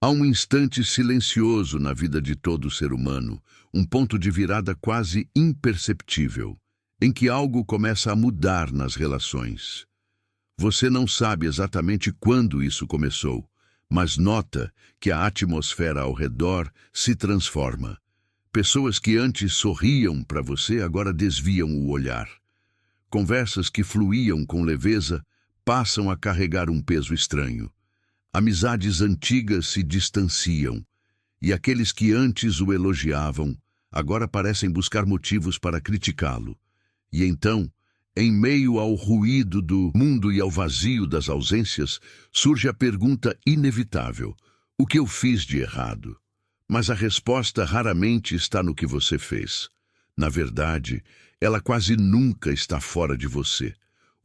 Há um instante silencioso na vida de todo ser humano, um ponto de virada quase imperceptível, em que algo começa a mudar nas relações. Você não sabe exatamente quando isso começou, mas nota que a atmosfera ao redor se transforma. Pessoas que antes sorriam para você agora desviam o olhar. Conversas que fluíam com leveza passam a carregar um peso estranho. Amizades antigas se distanciam, e aqueles que antes o elogiavam agora parecem buscar motivos para criticá-lo. E então, em meio ao ruído do mundo e ao vazio das ausências, surge a pergunta inevitável: o que eu fiz de errado? Mas a resposta raramente está no que você fez. Na verdade, ela quase nunca está fora de você.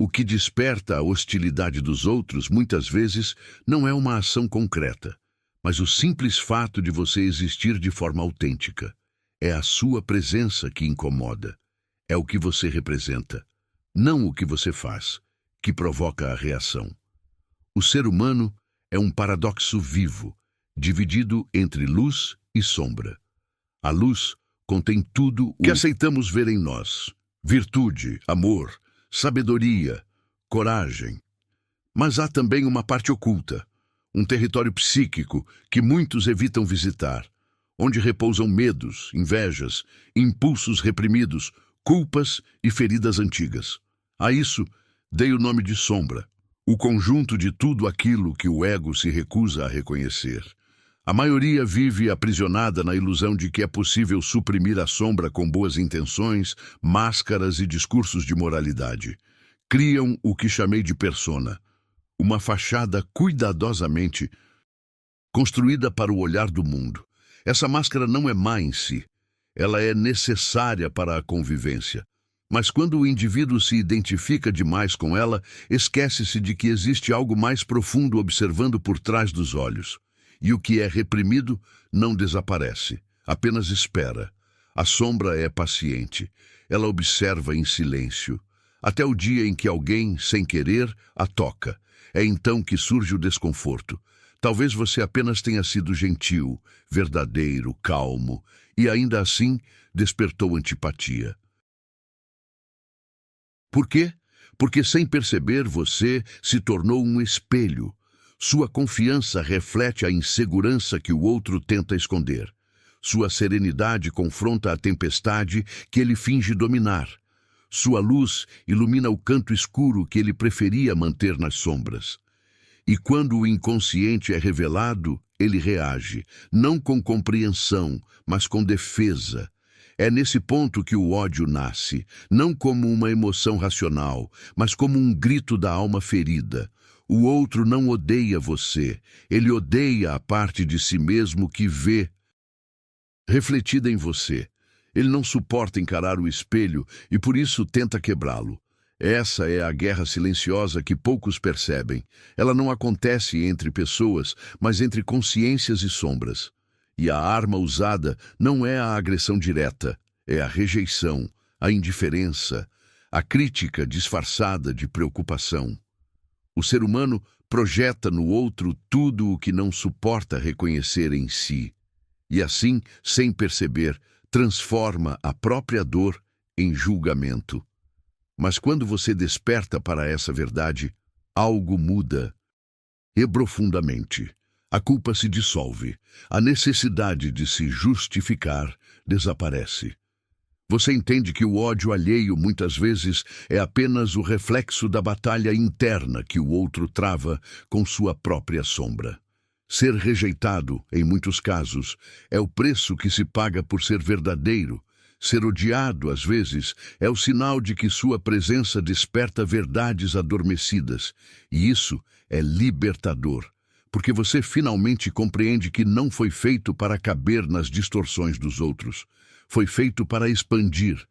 O que desperta a hostilidade dos outros, muitas vezes, não é uma ação concreta, mas o simples fato de você existir de forma autêntica. É a sua presença que incomoda. É o que você representa, não o que você faz, que provoca a reação. O ser humano é um paradoxo vivo, dividido entre luz e sombra. A luz contém tudo o que aceitamos ver em nós: virtude, amor, sabedoria, coragem. Mas há também uma parte oculta, um território psíquico que muitos evitam visitar, onde repousam medos, invejas, impulsos reprimidos, culpas e feridas antigas. A isso dei o nome de sombra, o conjunto de tudo aquilo que o ego se recusa a reconhecer. A maioria vive aprisionada na ilusão de que é possível suprimir a sombra com boas intenções, máscaras e discursos de moralidade. Criam o que chamei de persona, uma fachada cuidadosamente construída para o olhar do mundo. Essa máscara não é má em si, ela é necessária para a convivência. Mas quando o indivíduo se identifica demais com ela, esquece-se de que existe algo mais profundo observando por trás dos olhos. E o que é reprimido não desaparece, apenas espera. A sombra é paciente, ela observa em silêncio, até o dia em que alguém, sem querer, a toca. É então que surge o desconforto. Talvez você apenas tenha sido gentil, verdadeiro, calmo, e ainda assim despertou antipatia. Por quê? Porque sem perceber você se tornou um espelho. Sua confiança reflete a insegurança que o outro tenta esconder. Sua serenidade confronta a tempestade que ele finge dominar. Sua luz ilumina o canto escuro que ele preferia manter nas sombras. E quando o inconsciente é revelado, ele reage, não com compreensão, mas com defesa. É nesse ponto que o ódio nasce, não como uma emoção racional, mas como um grito da alma ferida. O outro não odeia você, ele odeia a parte de si mesmo que vê refletida em você. Ele não suporta encarar o espelho e por isso tenta quebrá-lo. Essa é a guerra silenciosa que poucos percebem. Ela não acontece entre pessoas, mas entre consciências e sombras. E a arma usada não é a agressão direta, é a rejeição, a indiferença, a crítica disfarçada de preocupação. O ser humano projeta no outro tudo o que não suporta reconhecer em si. E assim, sem perceber, transforma a própria dor em julgamento. Mas quando você desperta para essa verdade, algo muda. E profundamente. A culpa se dissolve. A necessidade de se justificar desaparece. Você entende que o ódio alheio muitas vezes é apenas o reflexo da batalha interna que o outro trava com sua própria sombra. Ser rejeitado, em muitos casos, é o preço que se paga por ser verdadeiro. Ser odiado, às vezes, é o sinal de que sua presença desperta verdades adormecidas. E isso é libertador, porque você finalmente compreende que não foi feito para caber nas distorções dos outros. Foi feito para expandir,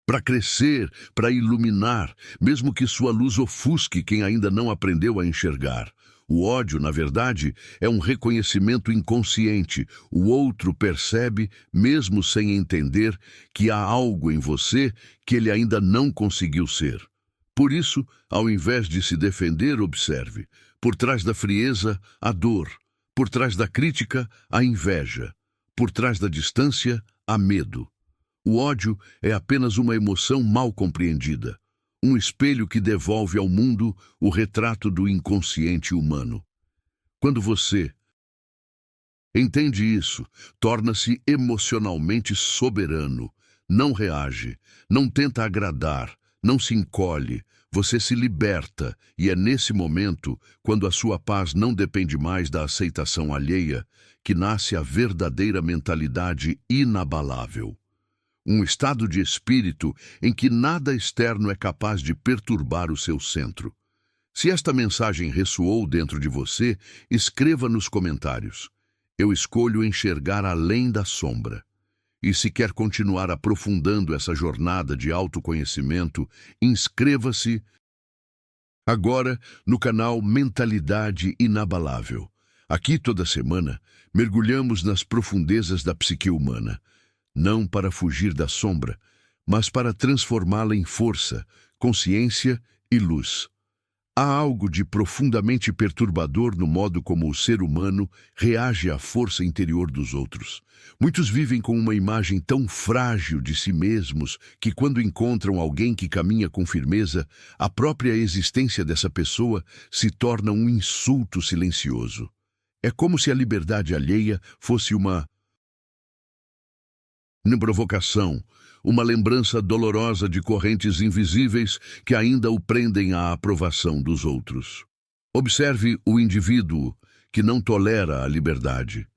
para crescer, para iluminar, mesmo que sua luz ofusque quem ainda não aprendeu a enxergar. O ódio, na verdade, é um reconhecimento inconsciente. O outro percebe, mesmo sem entender, que há algo em você que ele ainda não conseguiu ser. Por isso, ao invés de se defender, observe. Por trás da frieza, a dor. Por trás da crítica, há inveja. Por trás da distância, há medo. O ódio é apenas uma emoção mal compreendida, um espelho que devolve ao mundo o retrato do inconsciente humano. Quando você entende isso, torna-se emocionalmente soberano, não reage, não tenta agradar, não se encolhe, você se liberta e é nesse momento, quando a sua paz não depende mais da aceitação alheia, que nasce a verdadeira mentalidade inabalável. Um estado de espírito em que nada externo é capaz de perturbar o seu centro. Se esta mensagem ressoou dentro de você, escreva nos comentários. Eu escolho enxergar além da sombra. E se quer continuar aprofundando essa jornada de autoconhecimento, inscreva-se agora no canal Mentalidade Inabalável. Aqui toda semana mergulhamos nas profundezas da psique humana, não para fugir da sombra, mas para transformá-la em força, consciência e luz. Há algo de profundamente perturbador no modo como o ser humano reage à força interior dos outros. Muitos vivem com uma imagem tão frágil de si mesmos que, quando encontram alguém que caminha com firmeza, a própria existência dessa pessoa se torna um insulto silencioso. É como se a liberdade alheia fosse uma provocação, uma lembrança dolorosa de correntes invisíveis que ainda o prendem à aprovação dos outros. Observe o indivíduo que não tolera a liberdade.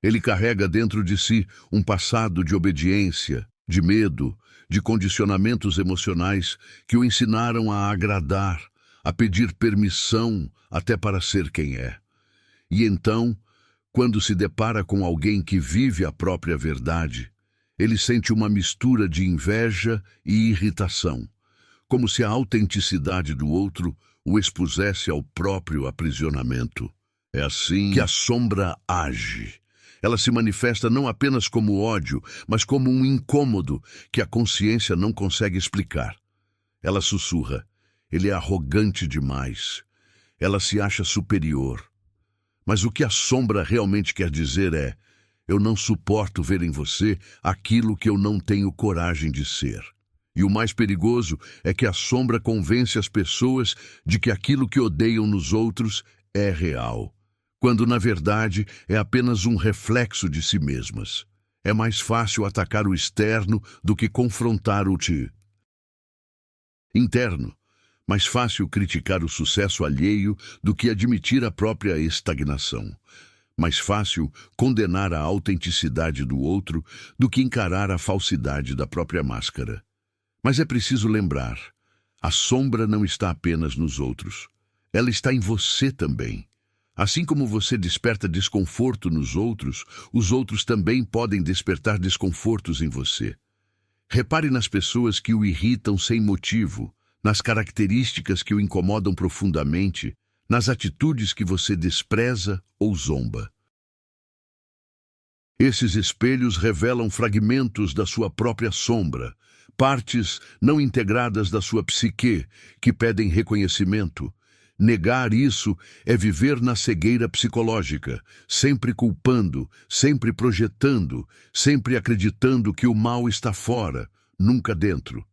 Ele carrega dentro de si um passado de obediência, de medo, de condicionamentos emocionais que o ensinaram a agradar, a pedir permissão até para ser quem é. E então, quando se depara com alguém que vive a própria verdade, ele sente uma mistura de inveja e irritação, como se a autenticidade do outro o expusesse ao próprio aprisionamento. É assim que a sombra age. Ela se manifesta não apenas como ódio, mas como um incômodo que a consciência não consegue explicar. Ela sussurra: ele é arrogante demais. Ela se acha superior. Mas o que a sombra realmente quer dizer é: eu não suporto ver em você aquilo que eu não tenho coragem de ser. E o mais perigoso é que a sombra convence as pessoas de que aquilo que odeiam nos outros é real, quando na verdade é apenas um reflexo de si mesmas. É mais fácil atacar o externo do que confrontar o interno. Mais fácil criticar o sucesso alheio do que admitir a própria estagnação. Mais fácil condenar a autenticidade do outro do que encarar a falsidade da própria máscara. Mas é preciso lembrar, a sombra não está apenas nos outros. Ela está em você também. Assim como você desperta desconforto nos outros, os outros também podem despertar desconfortos em você. Repare nas pessoas que o irritam sem motivo, nas características que o incomodam profundamente, nas atitudes que você despreza ou zomba. Esses espelhos revelam fragmentos da sua própria sombra, partes não integradas da sua psique que pedem reconhecimento. Negar isso é viver na cegueira psicológica, sempre culpando, sempre projetando, sempre acreditando que o mal está fora, nunca dentro.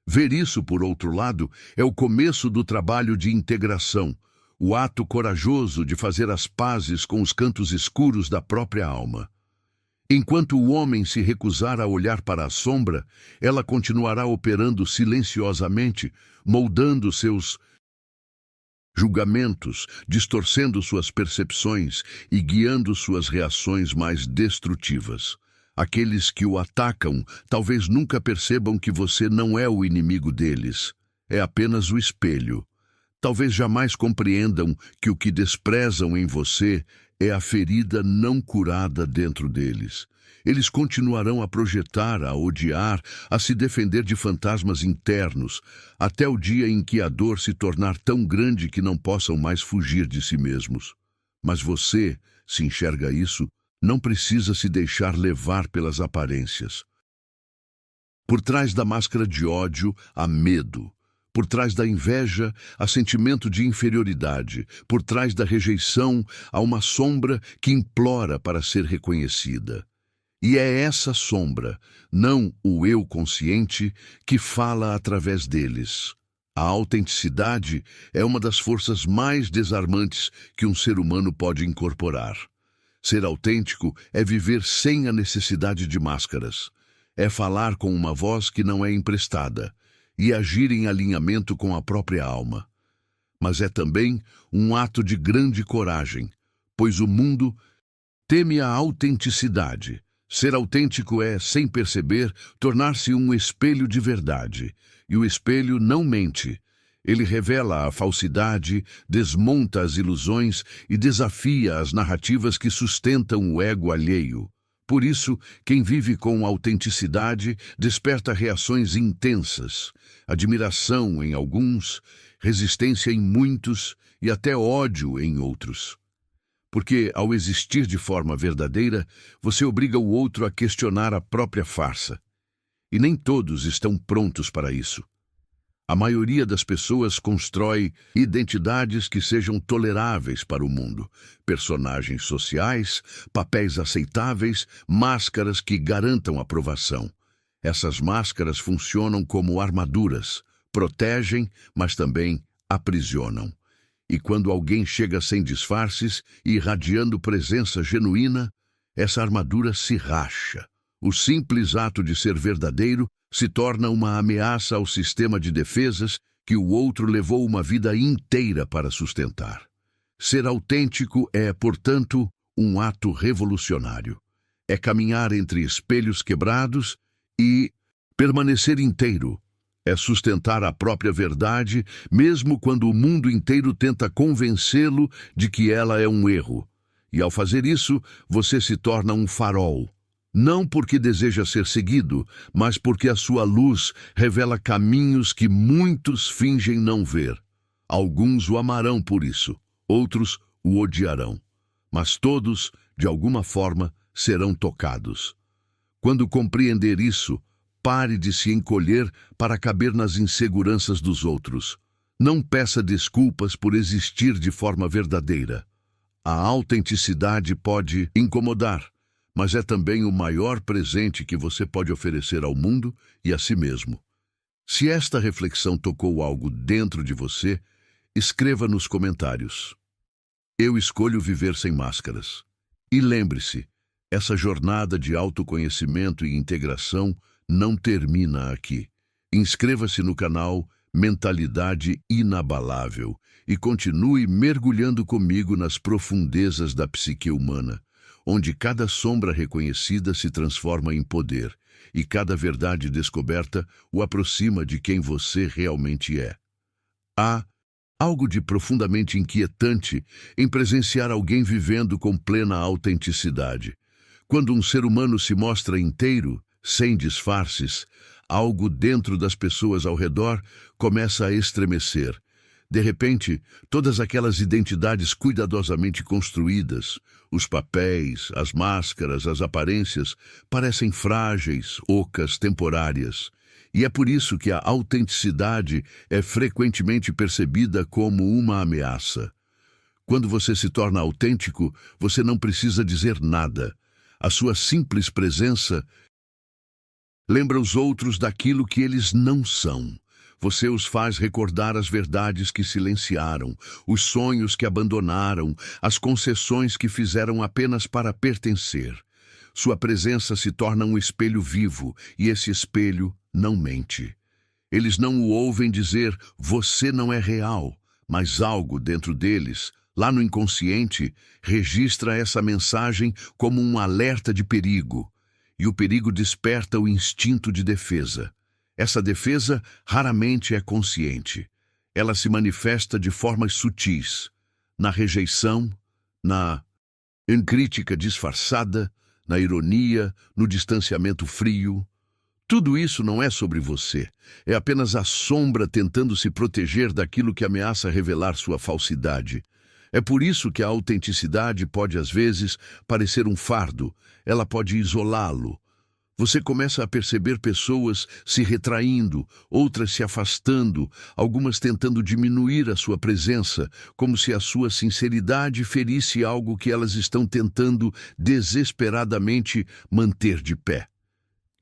Ver isso, por outro lado, é o começo do trabalho de integração, o ato corajoso de fazer as pazes com os cantos escuros da própria alma. Enquanto o homem se recusar a olhar para a sombra, ela continuará operando silenciosamente, moldando seus julgamentos, distorcendo suas percepções e guiando suas reações mais destrutivas. Aqueles que o atacam talvez nunca percebam que você não é o inimigo deles, é apenas o espelho. Talvez jamais compreendam que o que desprezam em você é a ferida não curada dentro deles. Eles continuarão a projetar, a odiar, a se defender de fantasmas internos, até o dia em que a dor se tornar tão grande que não possam mais fugir de si mesmos. Mas você, se enxerga isso, não precisa se deixar levar pelas aparências. Por trás da máscara de ódio há medo. Por trás da inveja, há sentimento de inferioridade. Por trás da rejeição, há uma sombra que implora para ser reconhecida. E é essa sombra, não o eu consciente, que fala através deles. A autenticidade é uma das forças mais desarmantes que um ser humano pode incorporar. Ser autêntico é viver sem a necessidade de máscaras. É falar com uma voz que não é emprestada e agir em alinhamento com a própria alma. Mas é também um ato de grande coragem, pois o mundo teme a autenticidade. Ser autêntico é, sem perceber, tornar-se um espelho de verdade. E o espelho não mente. Ele revela a falsidade, desmonta as ilusões e desafia as narrativas que sustentam o ego alheio. Por isso, quem vive com autenticidade desperta reações intensas, admiração em alguns, resistência em muitos e até ódio em outros. Porque, ao existir de forma verdadeira, você obriga o outro a questionar a própria farsa. E nem todos estão prontos para isso. A maioria das pessoas constrói identidades que sejam toleráveis para o mundo, personagens sociais, papéis aceitáveis, máscaras que garantam aprovação. Essas máscaras funcionam como armaduras, protegem, mas também aprisionam. E quando alguém chega sem disfarces e irradiando presença genuína, essa armadura se racha. O simples ato de ser verdadeiro se torna uma ameaça ao sistema de defesas que o outro levou uma vida inteira para sustentar. Ser autêntico é, portanto, um ato revolucionário. É caminhar entre espelhos quebrados e permanecer inteiro. É sustentar a própria verdade, mesmo quando o mundo inteiro tenta convencê-lo de que ela é um erro. E ao fazer isso, você se torna um farol. Não porque deseja ser seguido, mas porque a sua luz revela caminhos que muitos fingem não ver. Alguns o amarão por isso, outros o odiarão. Mas todos, de alguma forma, serão tocados. Quando compreender isso, pare de se encolher para caber nas inseguranças dos outros. Não peça desculpas por existir de forma verdadeira. A autenticidade pode incomodar, mas é também o maior presente que você pode oferecer ao mundo e a si mesmo. Se esta reflexão tocou algo dentro de você, escreva nos comentários. Eu escolho viver sem máscaras. E lembre-se, essa jornada de autoconhecimento e integração não termina aqui. Inscreva-se no canal Mentalidade Inabalável e continue mergulhando comigo nas profundezas da psique humana, onde cada sombra reconhecida se transforma em poder e cada verdade descoberta o aproxima de quem você realmente é. Há algo de profundamente inquietante em presenciar alguém vivendo com plena autenticidade. Quando um ser humano se mostra inteiro, sem disfarces, algo dentro das pessoas ao redor começa a estremecer. De repente, todas aquelas identidades cuidadosamente construídas, os papéis, as máscaras, as aparências, parecem frágeis, ocas, temporárias. E é por isso que a autenticidade é frequentemente percebida como uma ameaça. Quando você se torna autêntico, você não precisa dizer nada. A sua simples presença lembra os outros daquilo que eles não são. Você os faz recordar as verdades que silenciaram, os sonhos que abandonaram, as concessões que fizeram apenas para pertencer. Sua presença se torna um espelho vivo, e esse espelho não mente. Eles não o ouvem dizer, você não é real, mas algo dentro deles, lá no inconsciente, registra essa mensagem como um alerta de perigo. E o perigo desperta o instinto de defesa. Essa defesa raramente é consciente. Ela se manifesta de formas sutis, na rejeição, na crítica disfarçada, na ironia, no distanciamento frio. Tudo isso não é sobre você. É apenas a sombra tentando se proteger daquilo que ameaça revelar sua falsidade. É por isso que a autenticidade pode, às vezes, parecer um fardo. Ela pode isolá-lo. Você começa a perceber pessoas se retraindo, outras se afastando, algumas tentando diminuir a sua presença, como se a sua sinceridade ferisse algo que elas estão tentando desesperadamente manter de pé.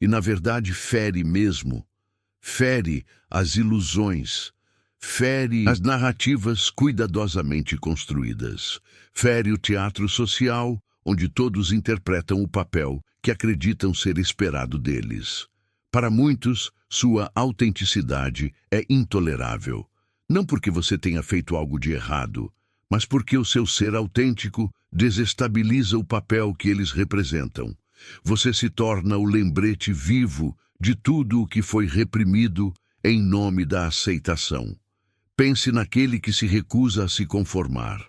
E na verdade fere mesmo. Fere as ilusões. Fere as narrativas cuidadosamente construídas. Fere o teatro social, onde todos interpretam o papel que acreditam ser esperado deles. Para muitos, sua autenticidade é intolerável. Não porque você tenha feito algo de errado, mas porque o seu ser autêntico desestabiliza o papel que eles representam. Você se torna o lembrete vivo de tudo o que foi reprimido em nome da aceitação. Pense naquele que se recusa a se conformar.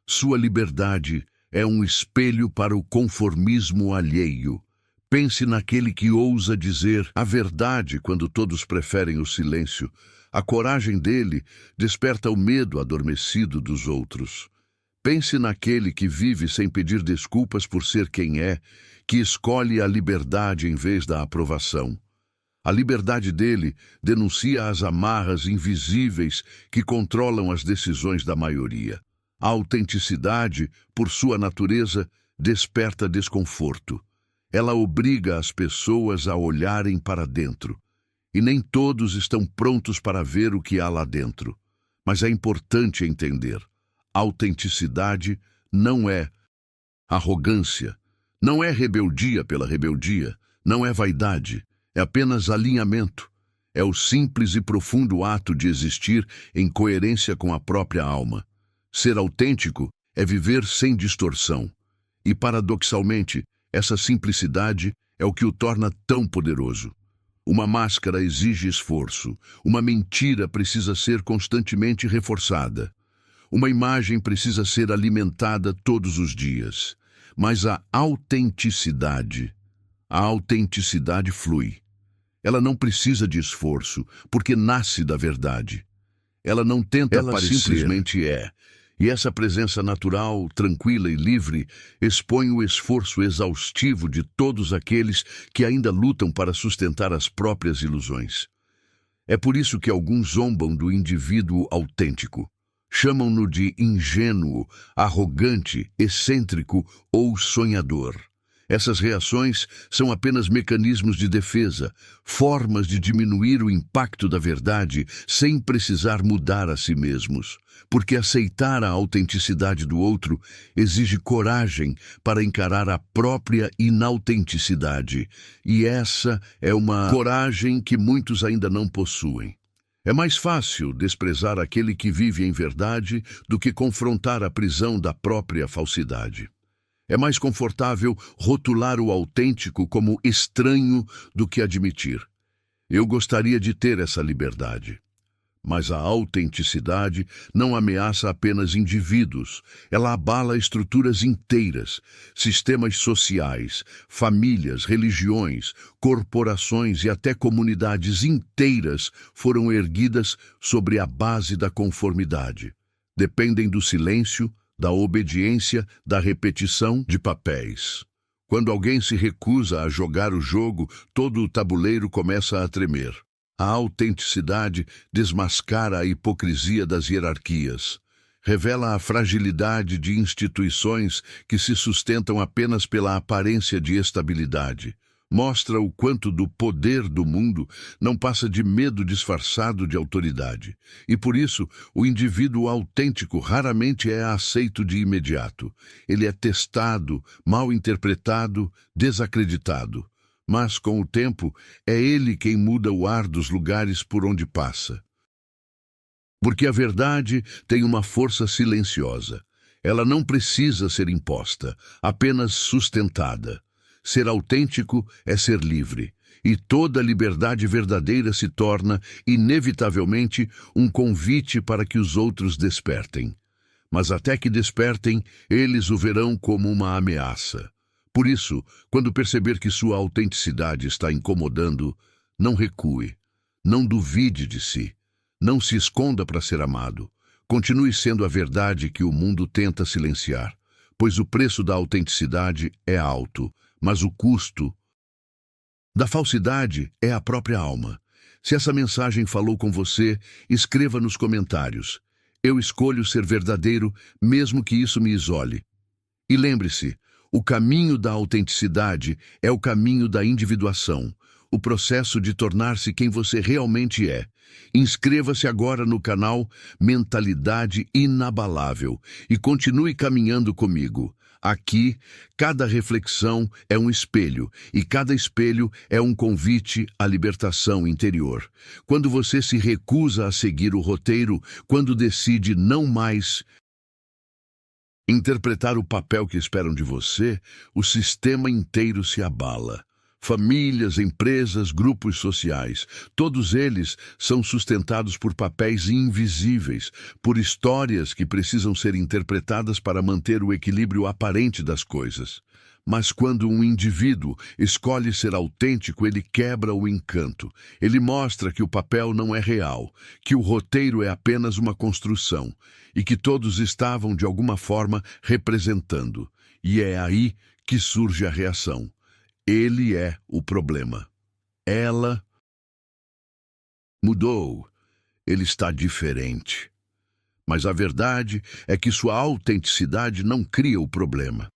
Sua liberdade é um espelho para o conformismo alheio. Pense naquele que ousa dizer a verdade quando todos preferem o silêncio. A coragem dele desperta o medo adormecido dos outros. Pense naquele que vive sem pedir desculpas por ser quem é, que escolhe a liberdade em vez da aprovação. A liberdade dele denuncia as amarras invisíveis que controlam as decisões da maioria. A autenticidade, por sua natureza, desperta desconforto. Ela obriga as pessoas a olharem para dentro. E nem todos estão prontos para ver o que há lá dentro. Mas é importante entender. Autenticidade não é arrogância, não é rebeldia pela rebeldia, não é vaidade, é apenas alinhamento. É o simples e profundo ato de existir em coerência com a própria alma. Ser autêntico é viver sem distorção. E, paradoxalmente, essa simplicidade é o que o torna tão poderoso. Uma máscara exige esforço. Uma mentira precisa ser constantemente reforçada. Uma imagem precisa ser alimentada todos os dias. Mas a autenticidade flui. Ela não precisa de esforço, porque nasce da verdade. Ela não tenta parecer, simplesmente é. E essa presença natural, tranquila e livre expõe o esforço exaustivo de todos aqueles que ainda lutam para sustentar as próprias ilusões. É por isso que alguns zombam do indivíduo autêntico. Chamam-no de ingênuo, arrogante, excêntrico ou sonhador. Essas reações são apenas mecanismos de defesa, formas de diminuir o impacto da verdade sem precisar mudar a si mesmos. Porque aceitar a autenticidade do outro exige coragem para encarar a própria inautenticidade. E essa é uma coragem que muitos ainda não possuem. É mais fácil desprezar aquele que vive em verdade do que confrontar a prisão da própria falsidade. É mais confortável rotular o autêntico como estranho do que admitir. Eu gostaria de ter essa liberdade. Mas a autenticidade não ameaça apenas indivíduos. Ela abala estruturas inteiras, sistemas sociais, famílias, religiões, corporações e até comunidades inteiras foram erguidas sobre a base da conformidade. Dependem do silêncio, da obediência, da repetição de papéis. Quando alguém se recusa a jogar o jogo, todo o tabuleiro começa a tremer. A autenticidade desmascara a hipocrisia das hierarquias. Revela a fragilidade de instituições que se sustentam apenas pela aparência de estabilidade. Mostra o quanto do poder do mundo não passa de medo disfarçado de autoridade. E por isso, o indivíduo autêntico raramente é aceito de imediato. Ele é testado, mal interpretado, desacreditado. Mas, com o tempo, é ele quem muda o ar dos lugares por onde passa. Porque a verdade tem uma força silenciosa. Ela não precisa ser imposta, apenas sustentada. Ser autêntico é ser livre, e toda liberdade verdadeira se torna, inevitavelmente, um convite para que os outros despertem. Mas até que despertem, eles o verão como uma ameaça. Por isso, quando perceber que sua autenticidade está incomodando, não recue, não duvide de si, não se esconda para ser amado. Continue sendo a verdade que o mundo tenta silenciar, pois o preço da autenticidade é alto, mas o custo da falsidade é a própria alma. Se essa mensagem falou com você, escreva nos comentários. Eu escolho ser verdadeiro, mesmo que isso me isole. E lembre-se, o caminho da autenticidade é o caminho da individuação, o processo de tornar-se quem você realmente é. Inscreva-se agora no canal Mentalidade Inabalável e continue caminhando comigo. Aqui, cada reflexão é um espelho, e cada espelho é um convite à libertação interior. Quando você se recusa a seguir o roteiro, quando decide não mais interpretar o papel que esperam de você, o sistema inteiro se abala. Famílias, empresas, grupos sociais, todos eles são sustentados por papéis invisíveis, por histórias que precisam ser interpretadas para manter o equilíbrio aparente das coisas. Mas quando um indivíduo escolhe ser autêntico, ele quebra o encanto. Ele mostra que o papel não é real, que o roteiro é apenas uma construção e que todos estavam, de alguma forma, representando. E é aí que surge a reação. Ele é o problema. Ela mudou. Ele está diferente. Mas a verdade é que sua autenticidade não cria o problema.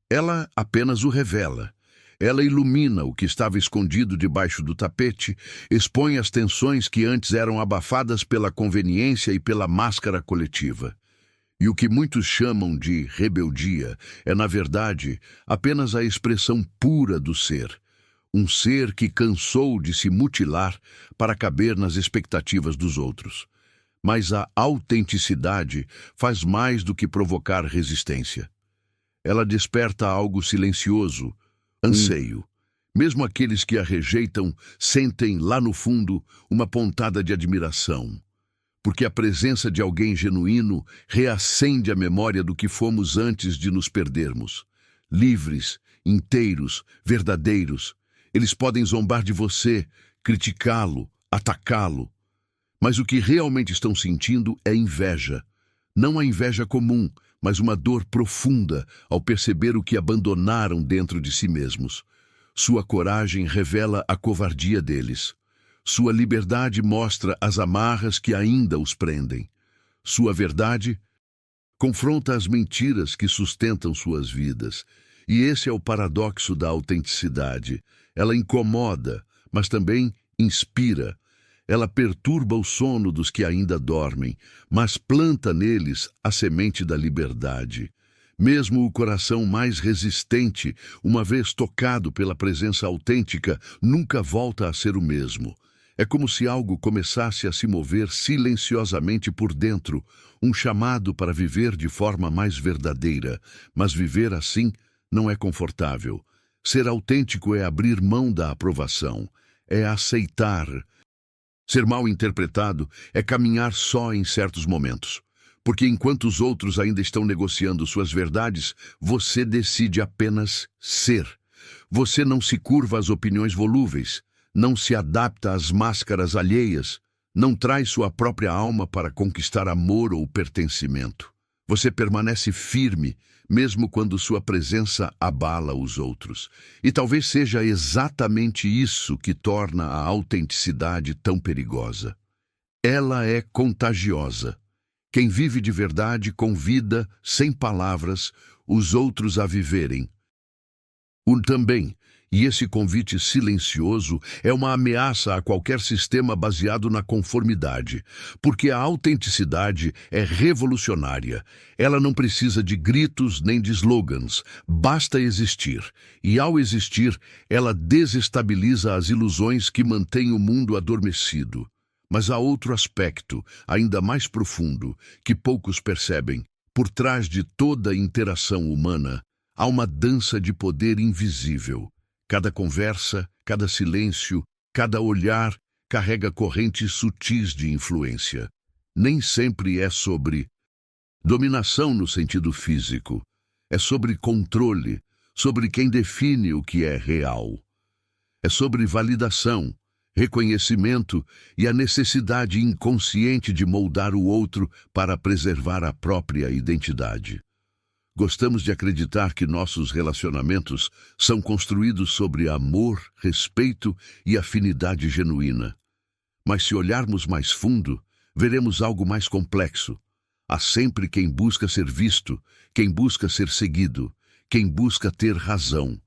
Ela apenas o revela. Ela ilumina o que estava escondido debaixo do tapete, expõe as tensões que antes eram abafadas pela conveniência e pela máscara coletiva. E o que muitos chamam de rebeldia é, na verdade, apenas a expressão pura do ser. Um ser que cansou de se mutilar para caber nas expectativas dos outros. Mas a autenticidade faz mais do que provocar resistência. Ela desperta algo silencioso, anseio. Mesmo aqueles que a rejeitam sentem lá no fundo uma pontada de admiração. Porque a presença de alguém genuíno reacende a memória do que fomos antes de nos perdermos. Livres, inteiros, verdadeiros. Eles podem zombar de você, criticá-lo, atacá-lo. Mas o que realmente estão sentindo é inveja. Não a inveja comum, mas uma dor profunda ao perceber o que abandonaram dentro de si mesmos. Sua coragem revela a covardia deles. Sua liberdade mostra as amarras que ainda os prendem. Sua verdade confronta as mentiras que sustentam suas vidas. E esse é o paradoxo da autenticidade. Ela incomoda, mas também inspira. Ela perturba o sono dos que ainda dormem, mas planta neles a semente da liberdade. Mesmo o coração mais resistente, uma vez tocado pela presença autêntica, nunca volta a ser o mesmo. É como se algo começasse a se mover silenciosamente por dentro, um chamado para viver de forma mais verdadeira. Mas viver assim não é confortável. Ser autêntico é abrir mão da aprovação, é aceitar. Ser mal interpretado é caminhar só em certos momentos. Porque enquanto os outros ainda estão negociando suas verdades, você decide apenas ser. Você não se curva às opiniões volúveis, não se adapta às máscaras alheias, não traz sua própria alma para conquistar amor ou pertencimento. Você permanece firme, mesmo quando sua presença abala os outros. E talvez seja exatamente isso que torna a autenticidade tão perigosa. Ela é contagiosa. Quem vive de verdade convida, sem palavras, os outros a viverem. Também, e esse convite silencioso é uma ameaça a qualquer sistema baseado na conformidade, porque a autenticidade é revolucionária. Ela não precisa de gritos nem de slogans, basta existir. E ao existir, ela desestabiliza as ilusões que mantêm o mundo adormecido. Mas há outro aspecto, ainda mais profundo, que poucos percebem. Por trás de toda interação humana, há uma dança de poder invisível. Cada conversa, cada silêncio, cada olhar carrega correntes sutis de influência. Nem sempre é sobre dominação no sentido físico. É sobre controle, sobre quem define o que é real. É sobre validação, reconhecimento e a necessidade inconsciente de moldar o outro para preservar a própria identidade. Gostamos de acreditar que nossos relacionamentos são construídos sobre amor, respeito e afinidade genuína. Mas se olharmos mais fundo, veremos algo mais complexo. Há sempre quem busca ser visto, quem busca ser seguido, quem busca ter razão.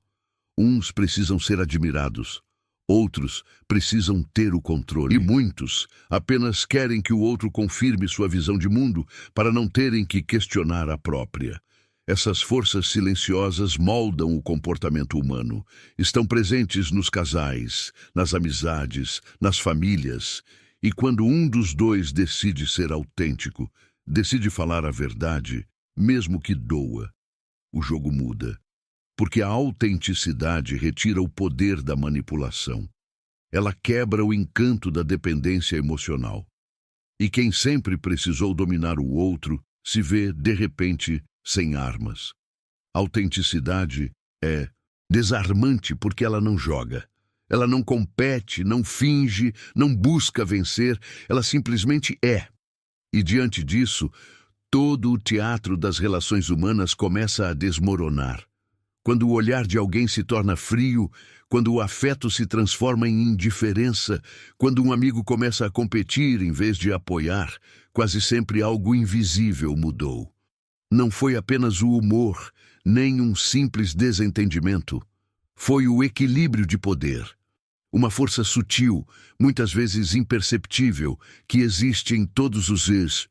Uns precisam ser admirados, outros precisam ter o controle. E muitos apenas querem que o outro confirme sua visão de mundo para não terem que questionar a própria. Essas forças silenciosas moldam o comportamento humano. Estão presentes nos casais, nas amizades, nas famílias. E quando um dos dois decide ser autêntico, decide falar a verdade, mesmo que doa, o jogo muda. Porque a autenticidade retira o poder da manipulação. Ela quebra o encanto da dependência emocional. E quem sempre precisou dominar o outro se vê, de repente, sem armas. A autenticidade é desarmante porque ela não joga. Ela não compete, não finge, não busca vencer, ela simplesmente é. E diante disso, todo o teatro das relações humanas começa a desmoronar. Quando o olhar de alguém se torna frio, quando o afeto se transforma em indiferença, quando um amigo começa a competir em vez de apoiar, quase sempre algo invisível mudou. Não foi apenas o humor, nem um simples desentendimento. Foi o equilíbrio de poder. Uma força sutil, muitas vezes imperceptível, que existe em todos os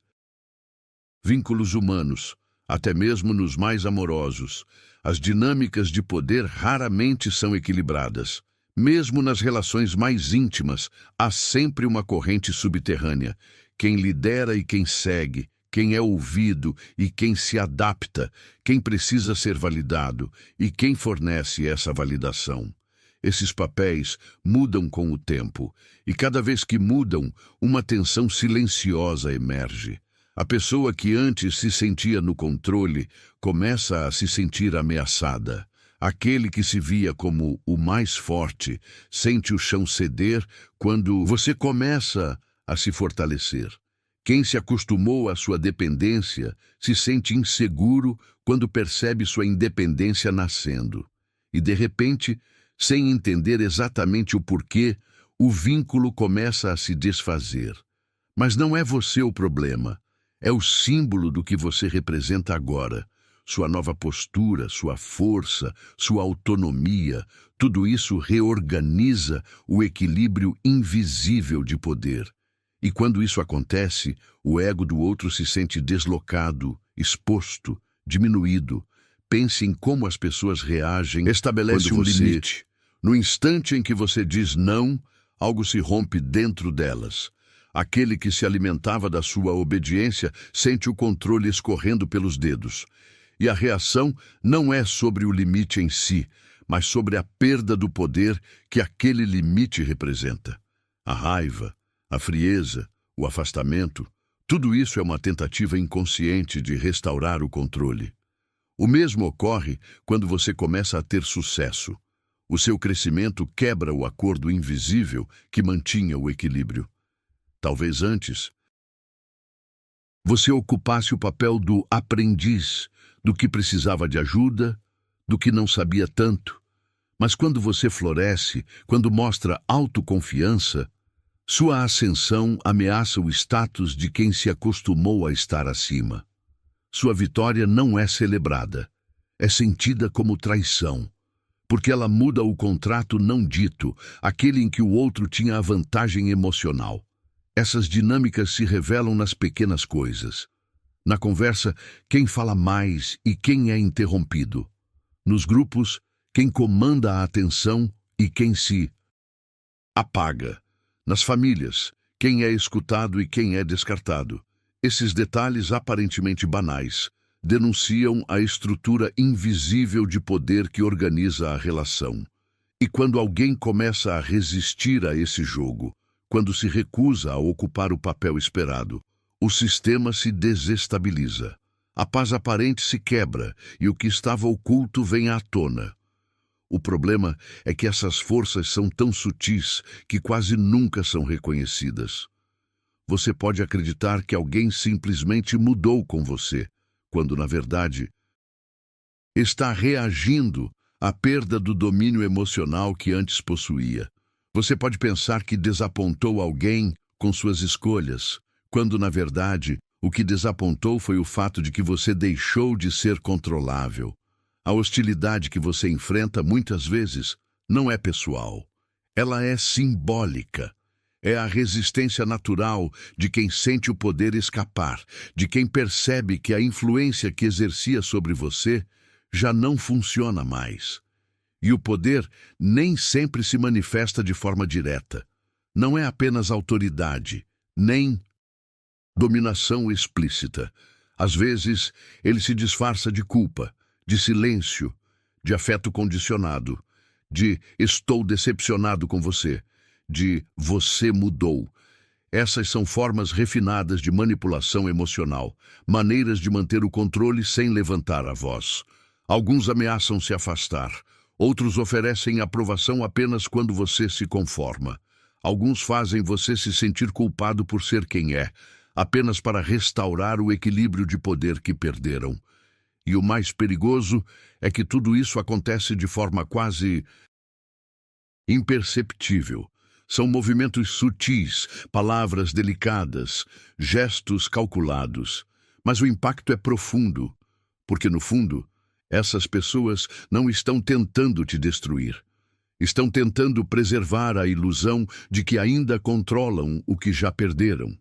vínculos humanos, até mesmo nos mais amorosos. As dinâmicas de poder raramente são equilibradas. Mesmo nas relações mais íntimas, há sempre uma corrente subterrânea. Quem lidera e quem segue, quem é ouvido e quem se adapta, quem precisa ser validado e quem fornece essa validação. Esses papéis mudam com o tempo, e cada vez que mudam, uma tensão silenciosa emerge. A pessoa que antes se sentia no controle começa a se sentir ameaçada. Aquele que se via como o mais forte sente o chão ceder quando você começa a se fortalecer. Quem se acostumou à sua dependência se sente inseguro quando percebe sua independência nascendo. E, de repente, sem entender exatamente o porquê, o vínculo começa a se desfazer. Mas não é você o problema. É o símbolo do que você representa agora. Sua nova postura, sua força, sua autonomia, tudo isso reorganiza o equilíbrio invisível de poder. E quando isso acontece, o ego do outro se sente deslocado, exposto, diminuído. Pense em como as pessoas reagem. Estabelece um limite. No instante em que você diz não, algo se rompe dentro delas. Aquele que se alimentava da sua obediência sente o controle escorrendo pelos dedos. E a reação não é sobre o limite em si, mas sobre a perda do poder que aquele limite representa. A raiva, a frieza, o afastamento, tudo isso é uma tentativa inconsciente de restaurar o controle. O mesmo ocorre quando você começa a ter sucesso. O seu crescimento quebra o acordo invisível que mantinha o equilíbrio. Talvez antes, você ocupasse o papel do aprendiz, do que precisava de ajuda, do que não sabia tanto. Mas quando você floresce, quando mostra autoconfiança, sua ascensão ameaça o status de quem se acostumou a estar acima. Sua vitória não é celebrada, é sentida como traição, porque ela muda o contrato não dito, aquele em que o outro tinha a vantagem emocional. Essas dinâmicas se revelam nas pequenas coisas. Na conversa, quem fala mais e quem é interrompido. Nos grupos, quem comanda a atenção e quem se apaga. Nas famílias, quem é escutado e quem é descartado. Esses detalhes aparentemente banais denunciam a estrutura invisível de poder que organiza a relação. E quando alguém começa a resistir a esse jogo, quando se recusa a ocupar o papel esperado, o sistema se desestabiliza. A paz aparente se quebra e o que estava oculto vem à tona. O problema é que essas forças são tão sutis que quase nunca são reconhecidas. Você pode acreditar que alguém simplesmente mudou com você, quando, na verdade, está reagindo à perda do domínio emocional que antes possuía. Você pode pensar que desapontou alguém com suas escolhas, quando, na verdade, o que desapontou foi o fato de que você deixou de ser controlável. A hostilidade que você enfrenta, muitas vezes, não é pessoal. Ela é simbólica. É a resistência natural de quem sente o poder escapar, de quem percebe que a influência que exercia sobre você já não funciona mais. E o poder nem sempre se manifesta de forma direta. Não é apenas autoridade, nem dominação explícita. Às vezes, ele se disfarça de culpa, de silêncio, de afeto condicionado, de estou decepcionado com você, de você mudou. Essas são formas refinadas de manipulação emocional, maneiras de manter o controle sem levantar a voz. Alguns ameaçam se afastar, outros oferecem aprovação apenas quando você se conforma. Alguns fazem você se sentir culpado por ser quem é, apenas para restaurar o equilíbrio de poder que perderam. E o mais perigoso é que tudo isso acontece de forma quase imperceptível. São movimentos sutis, palavras delicadas, gestos calculados. Mas o impacto é profundo, porque, no fundo, essas pessoas não estão tentando te destruir. Estão tentando preservar a ilusão de que ainda controlam o que já perderam.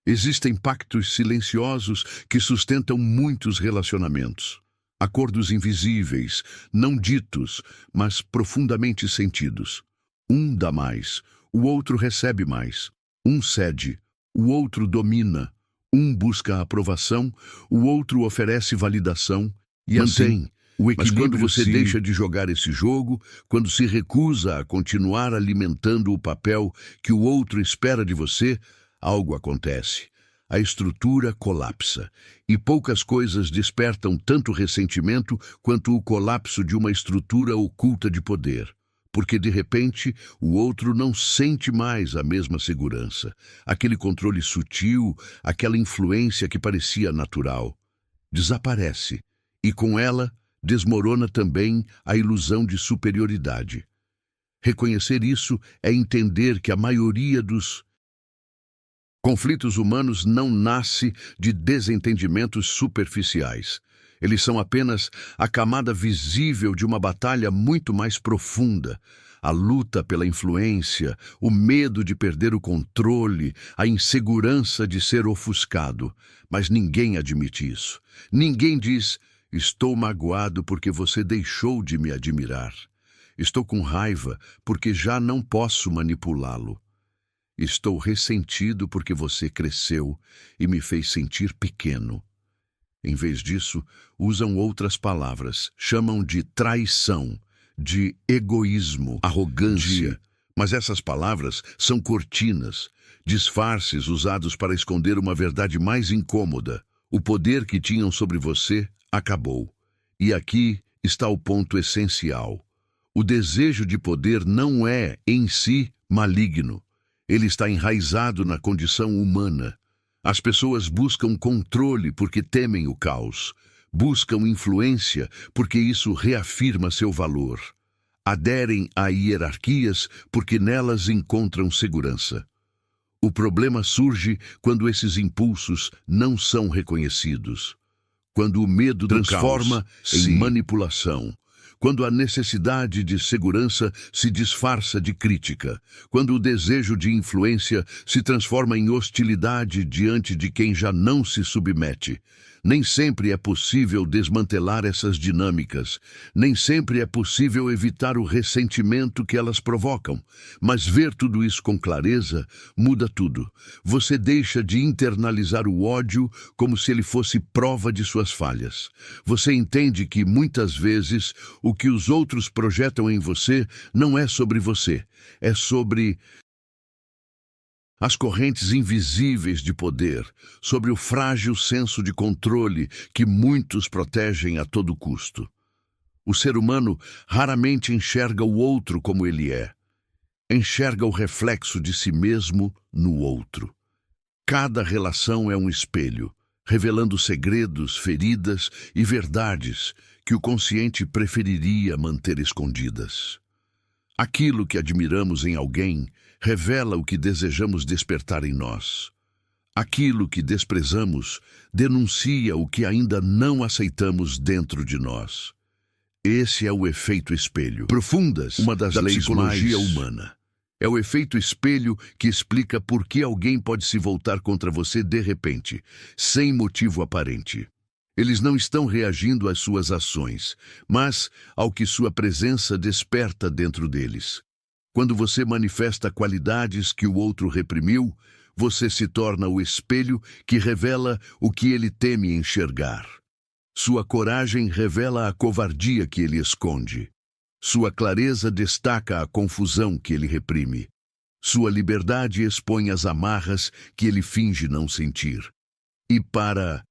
Existem pactos silenciosos que sustentam muitos relacionamentos. Acordos invisíveis, não ditos, mas profundamente sentidos. Um dá mais, o outro recebe mais. Um cede, o outro domina. Um busca aprovação, o outro oferece validação. E assim, o equilíbrio. Mas quando você deixa de jogar esse jogo, quando se recusa a continuar alimentando o papel que o outro espera de você, algo acontece. A estrutura colapsa, e poucas coisas despertam tanto ressentimento quanto o colapso de uma estrutura oculta de poder. Porque, de repente, o outro não sente mais a mesma segurança, aquele controle sutil, aquela influência que parecia natural. Desaparece, e com ela desmorona também a ilusão de superioridade. Reconhecer isso é entender que a maioria dos conflitos humanos não nasce de desentendimentos superficiais. Eles são apenas a camada visível de uma batalha muito mais profunda. A luta pela influência, o medo de perder o controle, a insegurança de ser ofuscado. Mas ninguém admite isso. Ninguém diz, estou magoado porque você deixou de me admirar. Estou com raiva porque já não posso manipulá-lo. Estou ressentido porque você cresceu e me fez sentir pequeno. Em vez disso, usam outras palavras, chamam de traição, de egoísmo, arrogância. Mas essas palavras são cortinas, disfarces usados para esconder uma verdade mais incômoda. O poder que tinham sobre você acabou. E aqui está o ponto essencial. O desejo de poder não é, em si, maligno. Ele está enraizado na condição humana. As pessoas buscam controle porque temem o caos. Buscam influência porque isso reafirma seu valor. Aderem a hierarquias porque nelas encontram segurança. O problema surge quando esses impulsos não são reconhecidos. Quando o medo transforma em manipulação. Quando a necessidade de segurança se disfarça de crítica, quando o desejo de influência se transforma em hostilidade diante de quem já não se submete. Nem sempre é possível desmantelar essas dinâmicas, nem sempre é possível evitar o ressentimento que elas provocam, mas ver tudo isso com clareza muda tudo. Você deixa de internalizar o ódio como se ele fosse prova de suas falhas. Você entende que, muitas vezes, o que os outros projetam em você não é sobre você, é sobre as correntes invisíveis de poder, sobre o frágil senso de controle que muitos protegem a todo custo. O ser humano raramente enxerga o outro como ele é. Enxerga o reflexo de si mesmo no outro. Cada relação é um espelho, revelando segredos, feridas e verdades que o consciente preferiria manter escondidas. Aquilo que admiramos em alguém revela o que desejamos despertar em nós. Aquilo que desprezamos denuncia o que ainda não aceitamos dentro de nós. Esse é o efeito espelho. Profundas, uma das leis da psicologia humana. É o efeito espelho que explica por que alguém pode se voltar contra você de repente, sem motivo aparente. Eles não estão reagindo às suas ações, mas ao que sua presença desperta dentro deles. Quando você manifesta qualidades que o outro reprimiu, você se torna o espelho que revela o que ele teme enxergar. Sua coragem revela a covardia que ele esconde. Sua clareza destaca a confusão que ele reprime. Sua liberdade expõe as amarras que ele finge não sentir. E para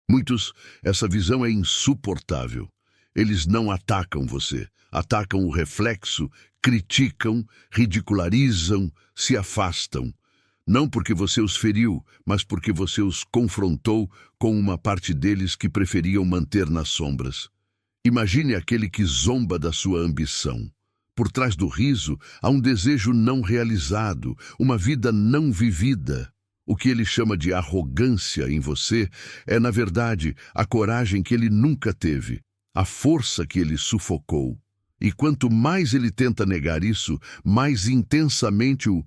muitos, essa visão é insuportável. Eles não atacam você, atacam o reflexo, criticam, ridicularizam, se afastam. Não porque você os feriu, mas porque você os confrontou com uma parte deles que preferiam manter nas sombras. Imagine aquele que zomba da sua ambição. Por trás do riso há um desejo não realizado, uma vida não vivida. O que ele chama de arrogância em você é, na verdade, a coragem que ele nunca teve, a força que ele sufocou. E quanto mais ele tenta negar isso, mais intensamente o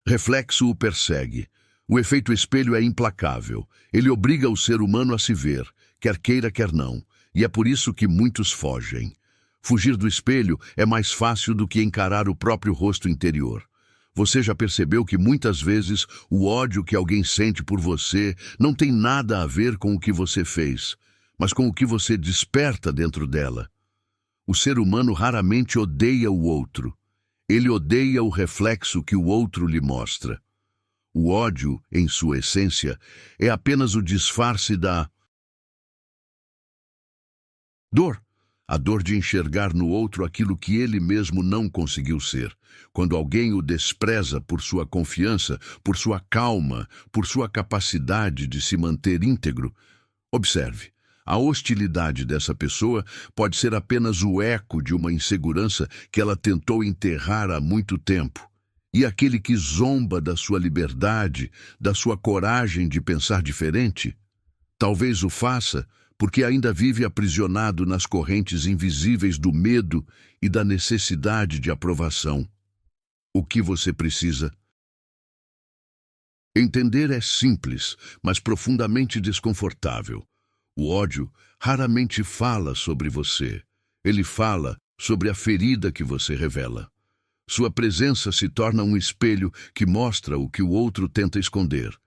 reflexo o persegue. O efeito espelho é implacável. Ele obriga o ser humano a se ver, quer queira, quer não. E é por isso que muitos fogem. Fugir do espelho é mais fácil do que encarar o próprio rosto interior. Você já percebeu que muitas vezes o ódio que alguém sente por você não tem nada a ver com o que você fez, mas com o que você desperta dentro dela? O ser humano raramente odeia o outro. Ele odeia o reflexo que o outro lhe mostra. O ódio, em sua essência, é apenas o disfarce da dor. A dor de enxergar no outro aquilo que ele mesmo não conseguiu ser. Quando alguém o despreza por sua confiança, por sua calma, por sua capacidade de se manter íntegro, observe. A hostilidade dessa pessoa pode ser apenas o eco de uma insegurança que ela tentou enterrar há muito tempo. E aquele que zomba da sua liberdade, da sua coragem de pensar diferente, talvez o faça porque ainda vive aprisionado nas correntes invisíveis do medo e da necessidade de aprovação. O que você precisa entender é simples, mas profundamente desconfortável. O ódio raramente fala sobre você. Ele fala sobre a ferida que você revela. Sua presença se torna um espelho que mostra o que o outro tenta esconder.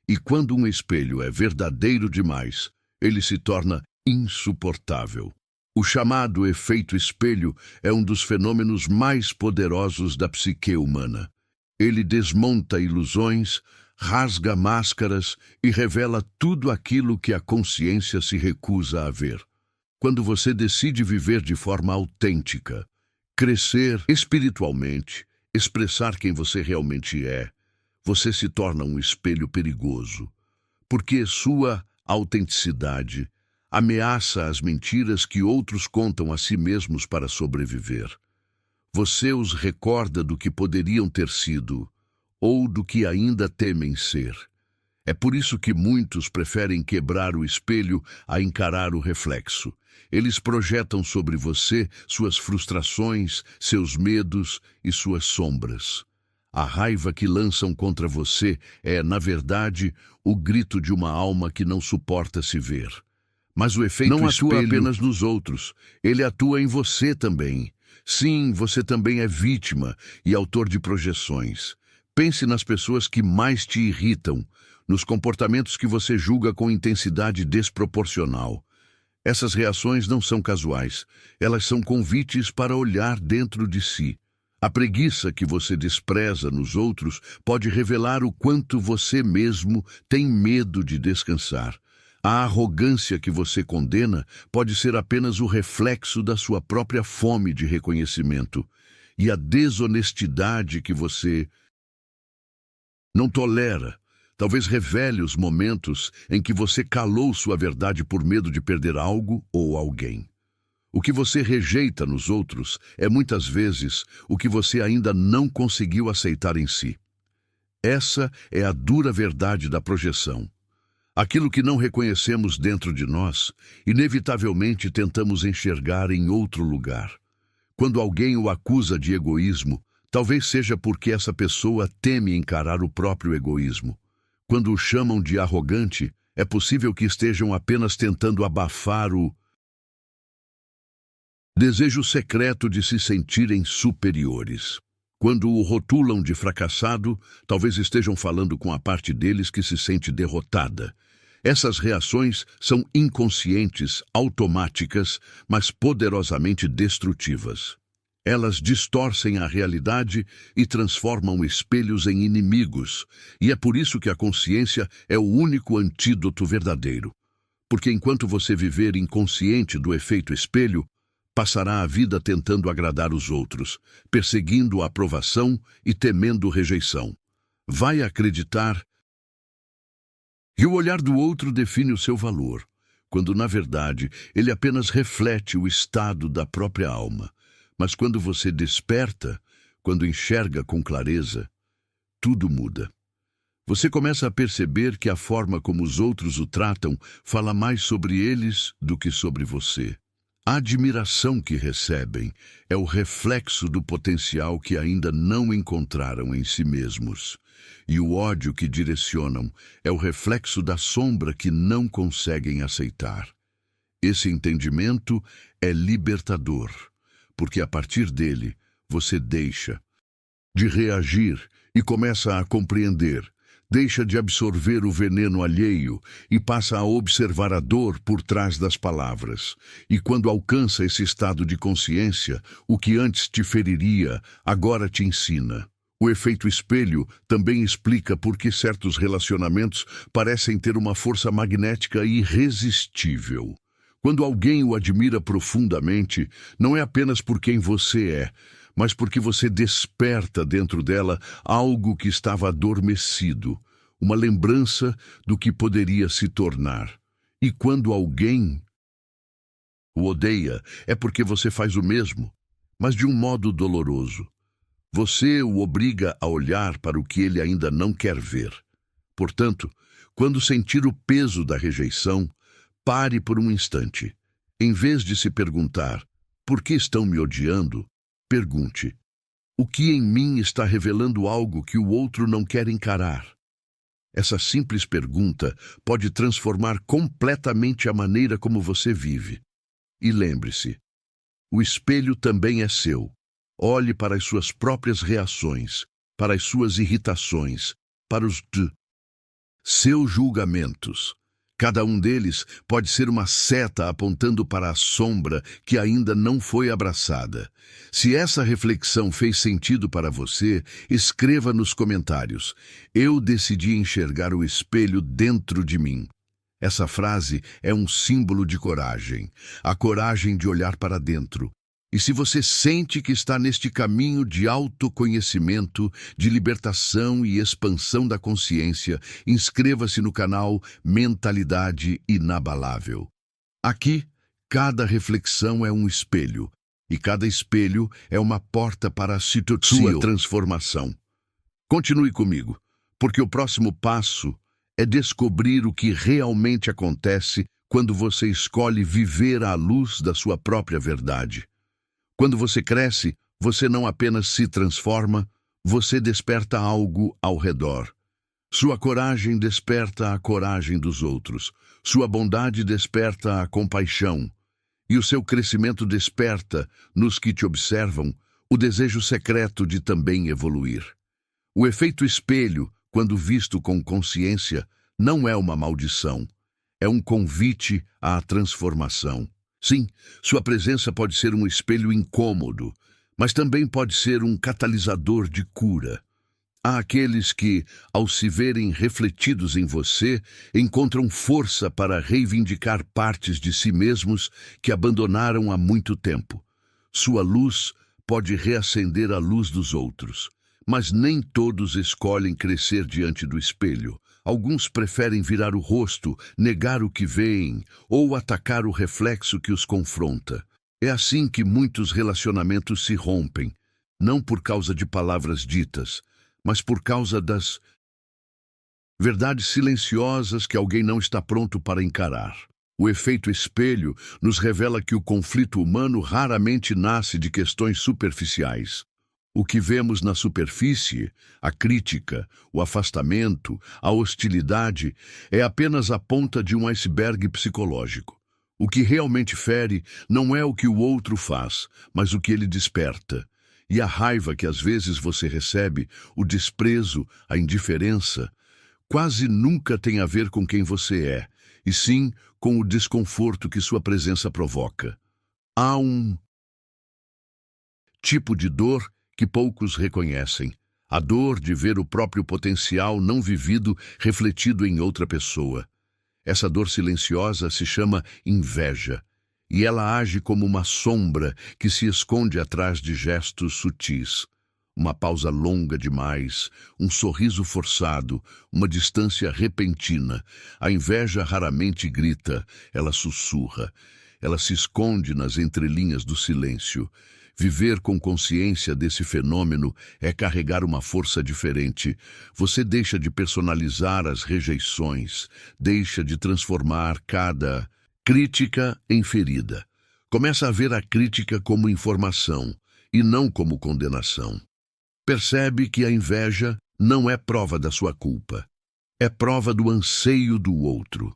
E quando um espelho é verdadeiro demais, ele se torna insuportável. O chamado efeito espelho é um dos fenômenos mais poderosos da psique humana. Ele desmonta ilusões, rasga máscaras e revela tudo aquilo que a consciência se recusa a ver. Quando você decide viver de forma autêntica, crescer espiritualmente, expressar quem você realmente é, você se torna um espelho perigoso, porque sua autenticidade ameaça as mentiras que outros contam a si mesmos para sobreviver. Você os recorda do que poderiam ter sido, ou do que ainda temem ser. É por isso que muitos preferem quebrar o espelho a encarar o reflexo. Eles projetam sobre você suas frustrações, seus medos e suas sombras. A raiva que lançam contra você é, na verdade, o grito de uma alma que não suporta se ver. Mas o efeito não atua apenas nos outros, ele atua em você também. Sim, você também é vítima e autor de projeções. Pense nas pessoas que mais te irritam, nos comportamentos que você julga com intensidade desproporcional. Essas reações não são casuais, elas são convites para olhar dentro de si. A preguiça que você despreza nos outros pode revelar o quanto você mesmo tem medo de descansar. A arrogância que você condena pode ser apenas o reflexo da sua própria fome de reconhecimento. E a desonestidade que você não tolera Talvez revele os momentos em que você calou sua verdade por medo de perder algo ou alguém. O que você rejeita nos outros é muitas vezes o que você ainda não conseguiu aceitar em si. Essa é a dura verdade da projeção. Aquilo que não reconhecemos dentro de nós, inevitavelmente tentamos enxergar em outro lugar. Quando alguém o acusa de egoísmo, talvez seja porque essa pessoa teme encarar o próprio egoísmo. Quando o chamam de arrogante, é possível que estejam apenas tentando abafar o desejo secreto de se sentirem superiores. Quando o rotulam de fracassado, talvez estejam falando com a parte deles que se sente derrotada. Essas reações são inconscientes, automáticas, mas poderosamente destrutivas. Elas distorcem a realidade e transformam espelhos em inimigos, e é por isso que a consciência é o único antídoto verdadeiro. Porque enquanto você viver inconsciente do efeito espelho, passará a vida tentando agradar os outros, perseguindo a aprovação e temendo rejeição. Vai acreditar que o olhar do outro define o seu valor, quando na verdade ele apenas reflete o estado da própria alma. Mas quando você desperta, quando enxerga com clareza, tudo muda. Você começa a perceber que a forma como os outros o tratam fala mais sobre eles do que sobre você. A admiração que recebem é o reflexo do potencial que ainda não encontraram em si mesmos. E o ódio que direcionam é o reflexo da sombra que não conseguem aceitar. Esse entendimento é libertador, porque a partir dele você deixa de reagir e começa a compreender. Deixa de absorver o veneno alheio e passa a observar a dor por trás das palavras. E quando alcança esse estado de consciência, o que antes te feriria, agora te ensina. O efeito espelho também explica por que certos relacionamentos parecem ter uma força magnética irresistível. Quando alguém o admira profundamente, não é apenas por quem você é, mas porque você desperta dentro dela algo que estava adormecido, uma lembrança do que poderia se tornar. E quando alguém o odeia, é porque você faz o mesmo, mas de um modo doloroso. Você o obriga a olhar para o que ele ainda não quer ver. Portanto, quando sentir o peso da rejeição, pare por um instante. Em vez de se perguntar, por que estão me odiando? Pergunte, o que em mim está revelando algo que o outro não quer encarar? Essa simples pergunta pode transformar completamente a maneira como você vive. E lembre-se, o espelho também é seu. Olhe para as suas próprias reações, para as suas irritações, para os seus julgamentos. Cada um deles pode ser uma seta apontando para a sombra que ainda não foi abraçada. Se essa reflexão fez sentido para você, escreva nos comentários: eu decidi enxergar o espelho dentro de mim. Essa frase é um símbolo de coragem, a coragem de olhar para dentro. E se você sente que está neste caminho de autoconhecimento, de libertação e expansão da consciência, inscreva-se no canal Mentalidade Inabalável. Aqui, cada reflexão é um espelho, e cada espelho é uma porta para a sua transformação. Continue comigo, porque o próximo passo é descobrir o que realmente acontece quando você escolhe viver à luz da sua própria verdade. Quando você cresce, você não apenas se transforma, você desperta algo ao redor. Sua coragem desperta a coragem dos outros. Sua bondade desperta a compaixão. E o seu crescimento desperta, nos que te observam, o desejo secreto de também evoluir. O efeito espelho, quando visto com consciência, não é uma maldição. É um convite à transformação. Sim, sua presença pode ser um espelho incômodo, mas também pode ser um catalisador de cura. Há aqueles que, ao se verem refletidos em você, encontram força para reivindicar partes de si mesmos que abandonaram há muito tempo. Sua luz pode reacender a luz dos outros, mas nem todos escolhem crescer diante do espelho. Alguns preferem virar o rosto, negar o que veem ou atacar o reflexo que os confronta. É assim que muitos relacionamentos se rompem, não por causa de palavras ditas, mas por causa das verdades silenciosas que alguém não está pronto para encarar. O efeito espelho nos revela que o conflito humano raramente nasce de questões superficiais. O que vemos na superfície, a crítica, o afastamento, a hostilidade, é apenas a ponta de um iceberg psicológico. O que realmente fere não é o que o outro faz, mas o que ele desperta. E a raiva que às vezes você recebe, o desprezo, a indiferença, quase nunca tem a ver com quem você é, e sim com o desconforto que sua presença provoca. Há um tipo de dor que poucos reconhecem, a dor de ver o próprio potencial não vivido refletido em outra pessoa. Essa dor silenciosa se chama inveja, e ela age como uma sombra que se esconde atrás de gestos sutis. Uma pausa longa demais, um sorriso forçado, uma distância repentina. A inveja raramente grita, ela sussurra. Ela se esconde nas entrelinhas do silêncio. Viver com consciência desse fenômeno é carregar uma força diferente. Você deixa de personalizar as rejeições, deixa de transformar cada crítica em ferida. Começa a ver a crítica como informação e não como condenação. Percebe que a inveja não é prova da sua culpa. É prova do anseio do outro.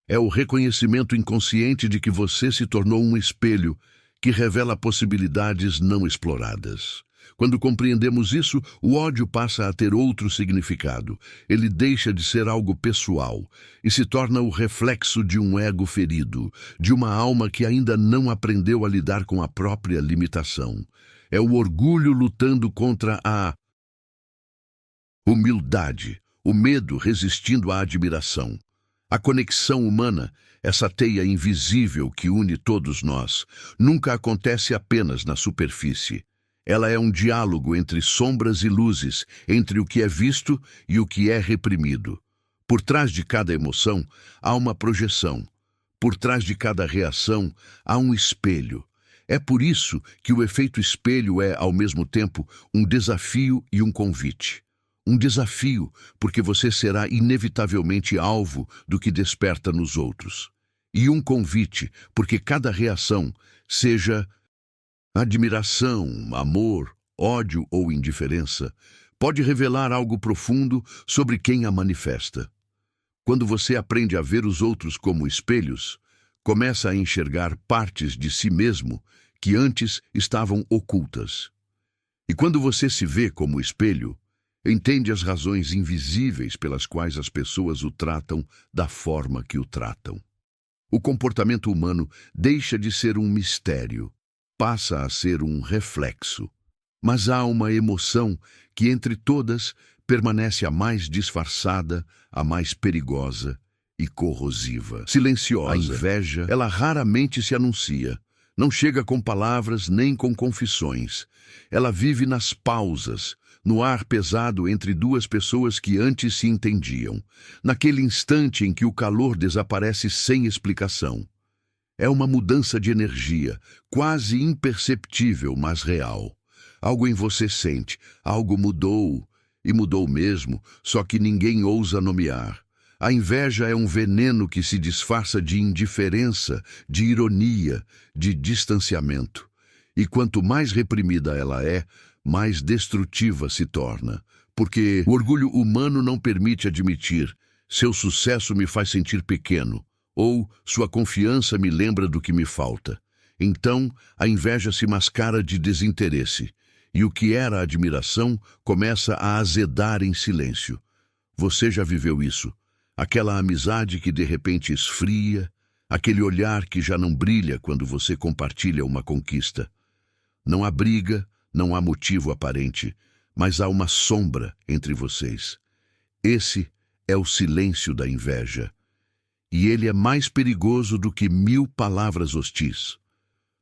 É o reconhecimento inconsciente de que você se tornou um espelho que revela possibilidades não exploradas. Quando compreendemos isso, o ódio passa a ter outro significado. Ele deixa de ser algo pessoal e se torna o reflexo de um ego ferido, de uma alma que ainda não aprendeu a lidar com a própria limitação. É o orgulho lutando contra a humildade, o medo resistindo à admiração. A conexão humana, essa teia invisível que une todos nós, nunca acontece apenas na superfície. Ela é um diálogo entre sombras e luzes, entre o que é visto e o que é reprimido. Por trás de cada emoção, há uma projeção. Por trás de cada reação, há um espelho. É por isso que o efeito espelho é, ao mesmo tempo, um desafio e um convite. Um desafio, porque você será inevitavelmente alvo do que desperta nos outros. E um convite, porque cada reação, seja admiração, amor, ódio ou indiferença, pode revelar algo profundo sobre quem a manifesta. Quando você aprende a ver os outros como espelhos, começa a enxergar partes de si mesmo que antes estavam ocultas. E quando você se vê como espelho, entende as razões invisíveis pelas quais as pessoas o tratam da forma que o tratam. O comportamento humano deixa de ser um mistério, passa a ser um reflexo. Mas há uma emoção que, entre todas, permanece a mais disfarçada, a mais perigosa e corrosiva. Silenciosa. A inveja, ela raramente se anuncia. Não chega com palavras nem com confissões. Ela vive nas pausas, no ar pesado entre duas pessoas que antes se entendiam, naquele instante em que o calor desaparece sem explicação. É uma mudança de energia, quase imperceptível, mas real. Algo em você sente, algo mudou, e mudou mesmo, só que ninguém ousa nomear. A inveja é um veneno que se disfarça de indiferença, de ironia, de distanciamento. E quanto mais reprimida ela é, mais destrutiva se torna. Porque o orgulho humano não permite admitir: seu sucesso me faz sentir pequeno, ou sua confiança me lembra do que me falta. Então, a inveja se mascara de desinteresse, e o que era admiração começa a azedar em silêncio. Você já viveu isso? Aquela amizade que de repente esfria, aquele olhar que já não brilha quando você compartilha uma conquista. Não há briga, não há motivo aparente, mas há uma sombra entre vocês. Esse é o silêncio da inveja. E ele é mais perigoso do que 1000 palavras hostis.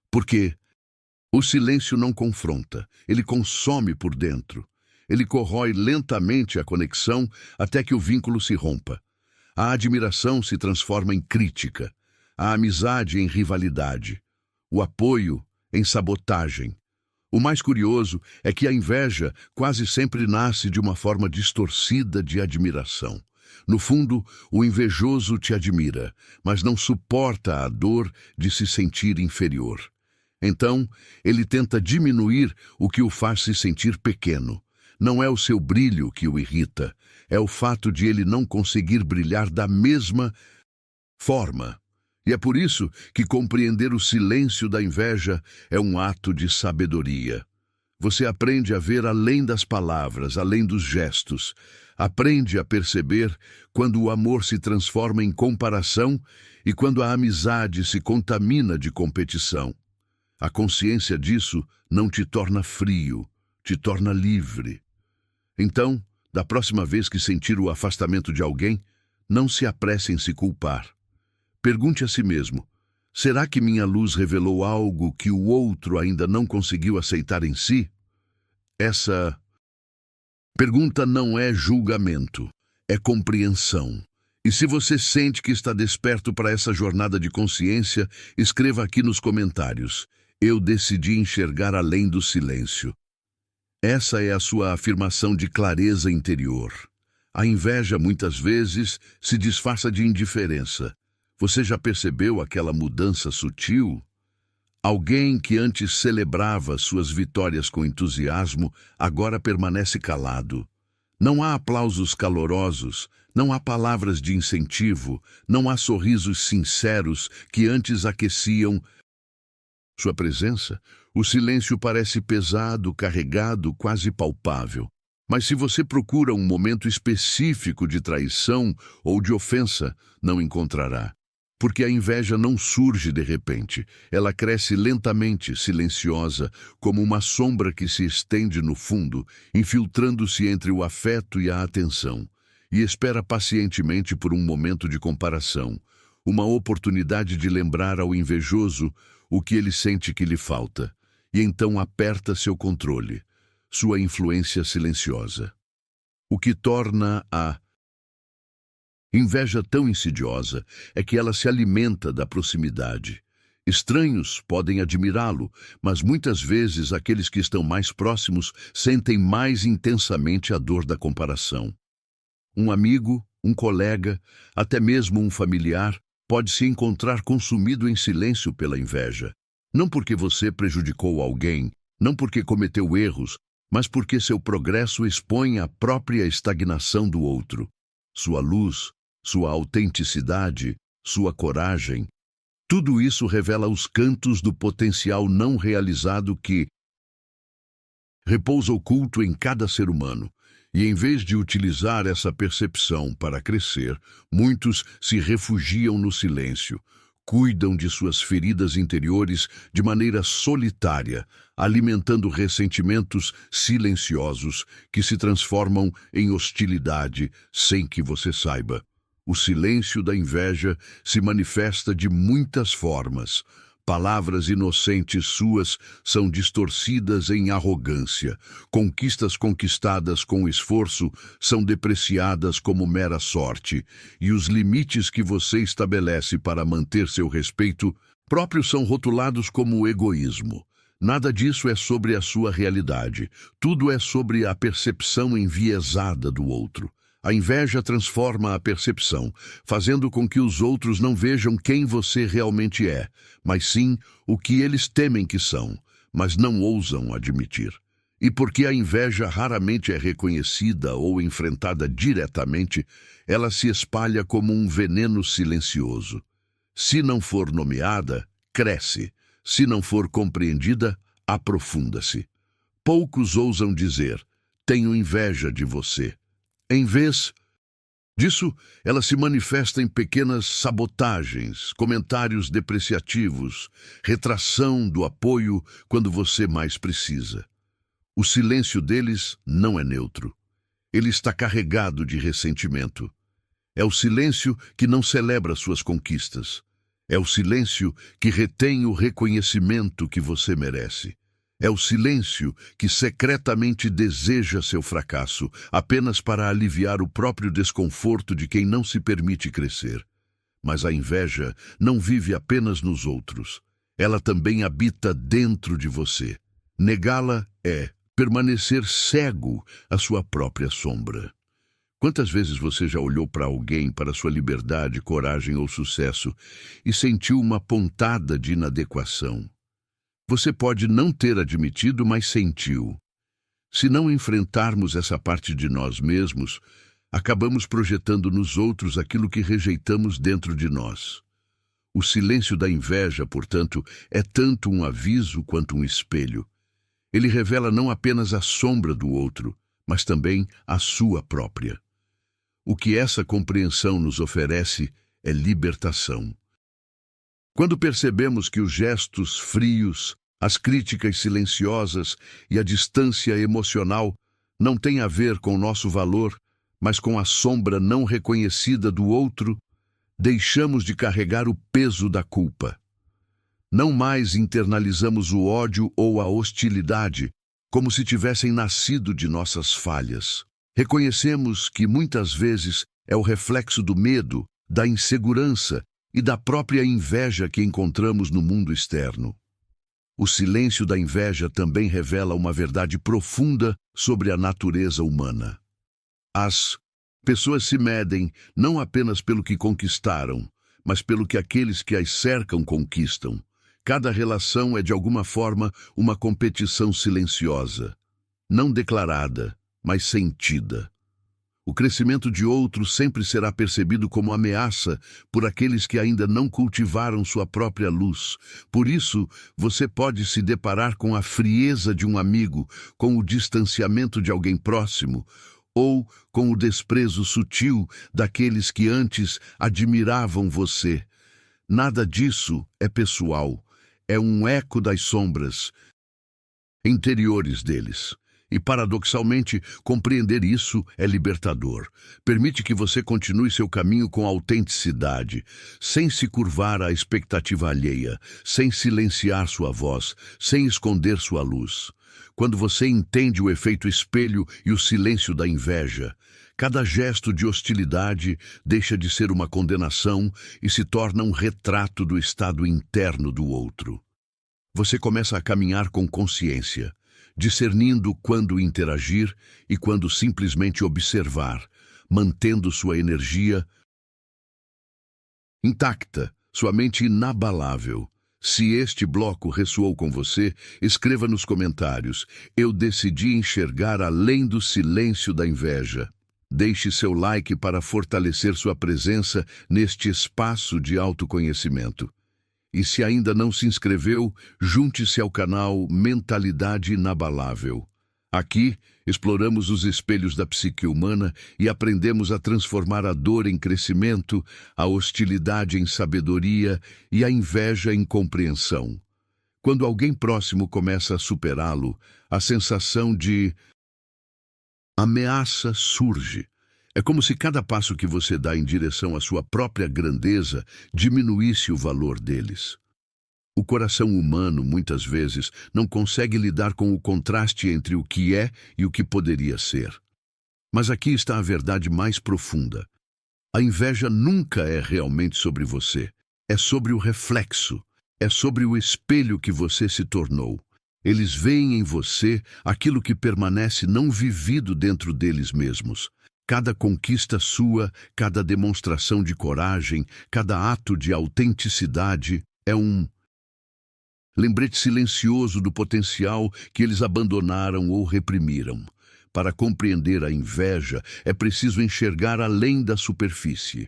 Porque o silêncio não confronta, ele consome por dentro. Ele corrói lentamente a conexão até que o vínculo se rompa. A admiração se transforma em crítica, a amizade em rivalidade, o apoio em sabotagem. O mais curioso é que a inveja quase sempre nasce de uma forma distorcida de admiração. No fundo, o invejoso te admira, mas não suporta a dor de se sentir inferior. Então, ele tenta diminuir o que o faz se sentir pequeno. Não é o seu brilho que o irrita, é o fato de ele não conseguir brilhar da mesma forma. E é por isso que compreender o silêncio da inveja é um ato de sabedoria. Você aprende a ver além das palavras, além dos gestos. Aprende a perceber quando o amor se transforma em comparação e quando a amizade se contamina de competição. A consciência disso não te torna frio, te torna livre. Então, da próxima vez que sentir o afastamento de alguém, não se apresse em se culpar. Pergunte a si mesmo: será que minha luz revelou algo que o outro ainda não conseguiu aceitar em si? Essa pergunta não é julgamento, é compreensão. E se você sente que está desperto para essa jornada de consciência, escreva aqui nos comentários: eu decidi enxergar além do silêncio. Essa é a sua afirmação de clareza interior. A inveja muitas vezes se disfarça de indiferença. Você já percebeu aquela mudança sutil? Alguém que antes celebrava suas vitórias com entusiasmo, agora permanece calado. Não há aplausos calorosos, não há palavras de incentivo, não há sorrisos sinceros que antes aqueciam sua presença. O silêncio parece pesado, carregado, quase palpável. Mas se você procura um momento específico de traição ou de ofensa, não encontrará. Porque a inveja não surge de repente, ela cresce lentamente, silenciosa, como uma sombra que se estende no fundo, infiltrando-se entre o afeto e a atenção, e espera pacientemente por um momento de comparação, uma oportunidade de lembrar ao invejoso o que ele sente que lhe falta, e então aperta seu controle, sua influência silenciosa. O que torna a inveja tão insidiosa é que ela se alimenta da proximidade. Estranhos podem admirá-lo, mas muitas vezes aqueles que estão mais próximos sentem mais intensamente a dor da comparação. Um amigo, um colega, até mesmo um familiar, pode se encontrar consumido em silêncio pela inveja. Não porque você prejudicou alguém, não porque cometeu erros, mas porque seu progresso expõe a própria estagnação do outro. Sua luz, sua autenticidade, sua coragem, tudo isso revela os cantos do potencial não realizado que repousa oculto em cada ser humano. E em vez de utilizar essa percepção para crescer, muitos se refugiam no silêncio, cuidam de suas feridas interiores de maneira solitária, alimentando ressentimentos silenciosos que se transformam em hostilidade sem que você saiba. O silêncio da inveja se manifesta de muitas formas. Palavras inocentes suas são distorcidas em arrogância. Conquistas conquistadas com esforço são depreciadas como mera sorte. E os limites que você estabelece para manter seu respeito próprio são rotulados como egoísmo. Nada disso é sobre a sua realidade. Tudo é sobre a percepção enviesada do outro. A inveja transforma a percepção, fazendo com que os outros não vejam quem você realmente é, mas sim o que eles temem que são, mas não ousam admitir. E porque a inveja raramente é reconhecida ou enfrentada diretamente, ela se espalha como um veneno silencioso. Se não for nomeada, cresce. Se não for compreendida, aprofunda-se. Poucos ousam dizer: tenho inveja de você. Em vez disso, ela se manifesta em pequenas sabotagens, comentários depreciativos, retração do apoio quando você mais precisa. O silêncio deles não é neutro. Ele está carregado de ressentimento. É o silêncio que não celebra suas conquistas. É o silêncio que retém o reconhecimento que você merece. É o silêncio que secretamente deseja seu fracasso, apenas para aliviar o próprio desconforto de quem não se permite crescer. Mas a inveja não vive apenas nos outros. Ela também habita dentro de você. Negá-la é permanecer cego à sua própria sombra. Quantas vezes você já olhou para alguém, para sua liberdade, coragem ou sucesso, e sentiu uma pontada de inadequação? Você pode não ter admitido, mas sentiu. Se não enfrentarmos essa parte de nós mesmos, acabamos projetando nos outros aquilo que rejeitamos dentro de nós. O silêncio da inveja, portanto, é tanto um aviso quanto um espelho. Ele revela não apenas a sombra do outro, mas também a sua própria. O que essa compreensão nos oferece é libertação. Quando percebemos que os gestos frios, as críticas silenciosas e a distância emocional não têm a ver com nosso valor, mas com a sombra não reconhecida do outro, deixamos de carregar o peso da culpa. Não mais internalizamos o ódio ou a hostilidade como se tivessem nascido de nossas falhas. Reconhecemos que muitas vezes é o reflexo do medo, da insegurança e da própria inveja que encontramos no mundo externo. O silêncio da inveja também revela uma verdade profunda sobre a natureza humana. As pessoas se medem não apenas pelo que conquistaram, mas pelo que aqueles que as cercam conquistam. Cada relação é, de alguma forma, uma competição silenciosa, não declarada, mas sentida. O crescimento de outros sempre será percebido como ameaça por aqueles que ainda não cultivaram sua própria luz. Por isso, você pode se deparar com a frieza de um amigo, com o distanciamento de alguém próximo, ou com o desprezo sutil daqueles que antes admiravam você. Nada disso é pessoal, é um eco das sombras interiores deles. E, paradoxalmente, compreender isso é libertador. Permite que você continue seu caminho com autenticidade, sem se curvar à expectativa alheia, sem silenciar sua voz, sem esconder sua luz. Quando você entende o efeito espelho e o silêncio da inveja, cada gesto de hostilidade deixa de ser uma condenação e se torna um retrato do estado interno do outro. Você começa a caminhar com consciência, discernindo quando interagir e quando simplesmente observar, mantendo sua energia intacta, sua mente inabalável. Se este bloco ressoou com você, escreva nos comentários: eu decidi enxergar além do silêncio da inveja. Deixe seu like para fortalecer sua presença neste espaço de autoconhecimento. E se ainda não se inscreveu, junte-se ao canal Mentalidade Inabalável. Aqui, exploramos os espelhos da psique humana e aprendemos a transformar a dor em crescimento, a hostilidade em sabedoria e a inveja em compreensão. Quando alguém próximo começa a superá-lo, a sensação de ameaça surge. É como se cada passo que você dá em direção à sua própria grandeza diminuísse o valor deles. O coração humano, muitas vezes, não consegue lidar com o contraste entre o que é e o que poderia ser. Mas aqui está a verdade mais profunda. A inveja nunca é realmente sobre você. É sobre o reflexo. É sobre o espelho que você se tornou. Eles veem em você aquilo que permanece não vivido dentro deles mesmos. Cada conquista sua, cada demonstração de coragem, cada ato de autenticidade é um lembrete silencioso do potencial que eles abandonaram ou reprimiram. Para compreender a inveja, é preciso enxergar além da superfície.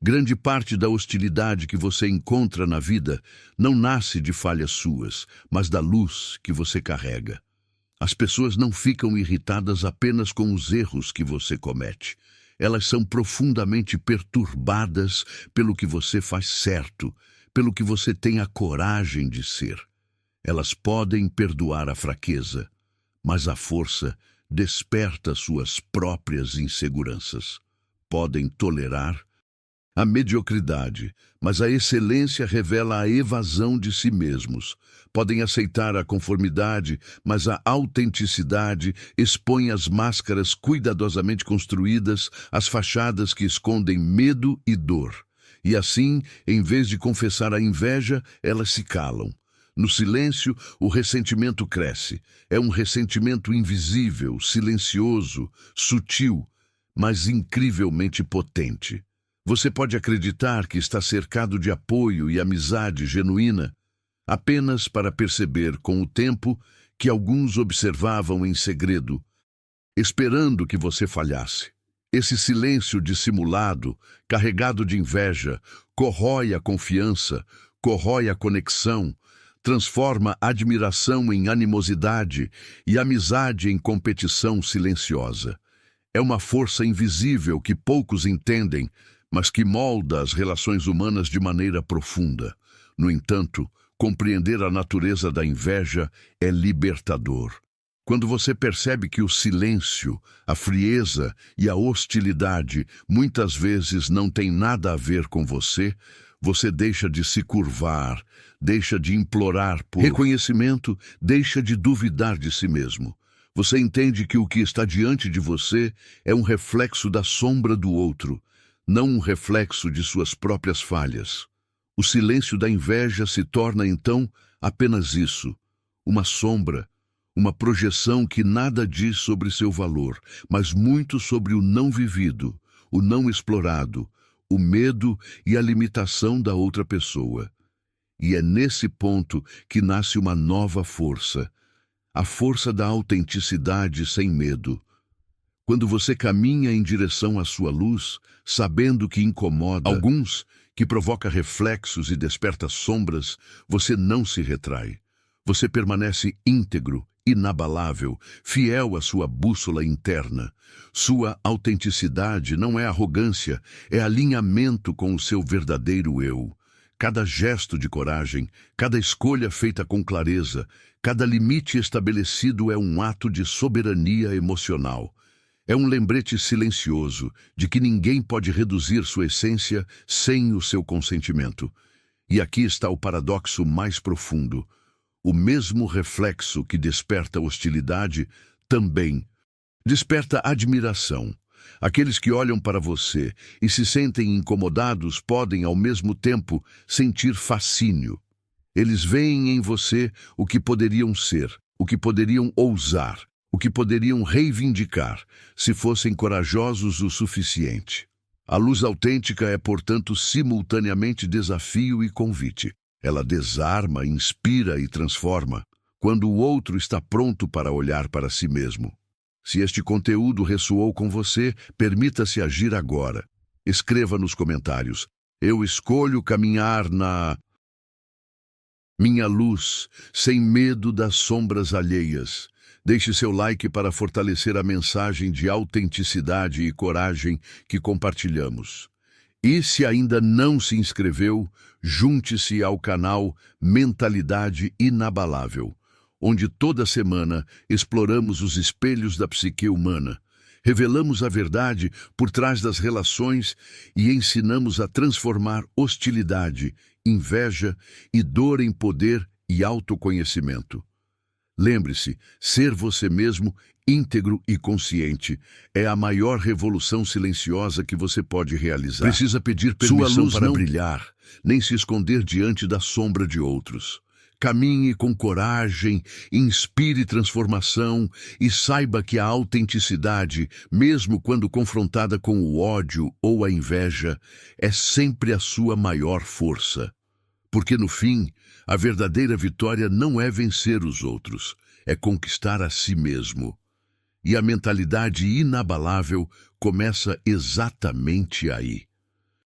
Grande parte da hostilidade que você encontra na vida não nasce de falhas suas, mas da luz que você carrega. As pessoas não ficam irritadas apenas com os erros que você comete. Elas são profundamente perturbadas pelo que você faz certo, pelo que você tem a coragem de ser. Elas podem perdoar a fraqueza, mas a força desperta suas próprias inseguranças. Podem tolerar, a mediocridade, mas a excelência revela a evasão de si mesmos. Podem aceitar a conformidade, mas a autenticidade expõe as máscaras cuidadosamente construídas, as fachadas que escondem medo e dor. E assim, em vez de confessar a inveja, elas se calam. No silêncio, o ressentimento cresce. É um ressentimento invisível, silencioso, sutil, mas incrivelmente potente. Você pode acreditar que está cercado de apoio e amizade genuína, apenas para perceber com o tempo que alguns observavam em segredo, esperando que você falhasse. Esse silêncio dissimulado, carregado de inveja, corrói a confiança, corrói a conexão, transforma admiração em animosidade e amizade em competição silenciosa. É uma força invisível que poucos entendem, mas que molda as relações humanas de maneira profunda. No entanto, compreender a natureza da inveja é libertador. Quando você percebe que o silêncio, a frieza e a hostilidade muitas vezes não têm nada a ver com você, você deixa de se curvar, deixa de implorar por reconhecimento, deixa de duvidar de si mesmo. Você entende que o que está diante de você é um reflexo da sombra do outro, não um reflexo de suas próprias falhas. O silêncio da inveja se torna, então, apenas isso, uma sombra, uma projeção que nada diz sobre seu valor, mas muito sobre o não vivido, o não explorado, o medo e a limitação da outra pessoa. E é nesse ponto que nasce uma nova força, a força da autenticidade sem medo. Quando você caminha em direção à sua luz, sabendo que incomoda alguns, que provoca reflexos e desperta sombras, você não se retrai. Você permanece íntegro, inabalável, fiel à sua bússola interna. Sua autenticidade não é arrogância, é alinhamento com o seu verdadeiro eu. Cada gesto de coragem, cada escolha feita com clareza, cada limite estabelecido é um ato de soberania emocional. É um lembrete silencioso de que ninguém pode reduzir sua essência sem o seu consentimento. E aqui está o paradoxo mais profundo. O mesmo reflexo que desperta hostilidade também desperta admiração. Aqueles que olham para você e se sentem incomodados podem, ao mesmo tempo, sentir fascínio. Eles veem em você o que poderiam ser, o que poderiam ousar, o que poderiam reivindicar, se fossem corajosos o suficiente. A luz autêntica é, portanto, simultaneamente desafio e convite. Ela desarma, inspira e transforma, quando o outro está pronto para olhar para si mesmo. Se este conteúdo ressoou com você, permita-se agir agora. Escreva nos comentários: eu escolho caminhar na minha luz, sem medo das sombras alheias. Deixe seu like para fortalecer a mensagem de autenticidade e coragem que compartilhamos. E se ainda não se inscreveu, junte-se ao canal Mentalidade Inabalável, onde toda semana exploramos os espelhos da psique humana, revelamos a verdade por trás das relações e ensinamos a transformar hostilidade, inveja e dor em poder e autoconhecimento. Lembre-se, ser você mesmo, íntegro e consciente, é a maior revolução silenciosa que você pode realizar. Precisa pedir permissão para brilhar, nem se esconder diante da sombra de outros. Caminhe com coragem, inspire transformação e saiba que a autenticidade, mesmo quando confrontada com o ódio ou a inveja, é sempre a sua maior força. Porque no fim, a verdadeira vitória não é vencer os outros, é conquistar a si mesmo. E a mentalidade inabalável começa exatamente aí.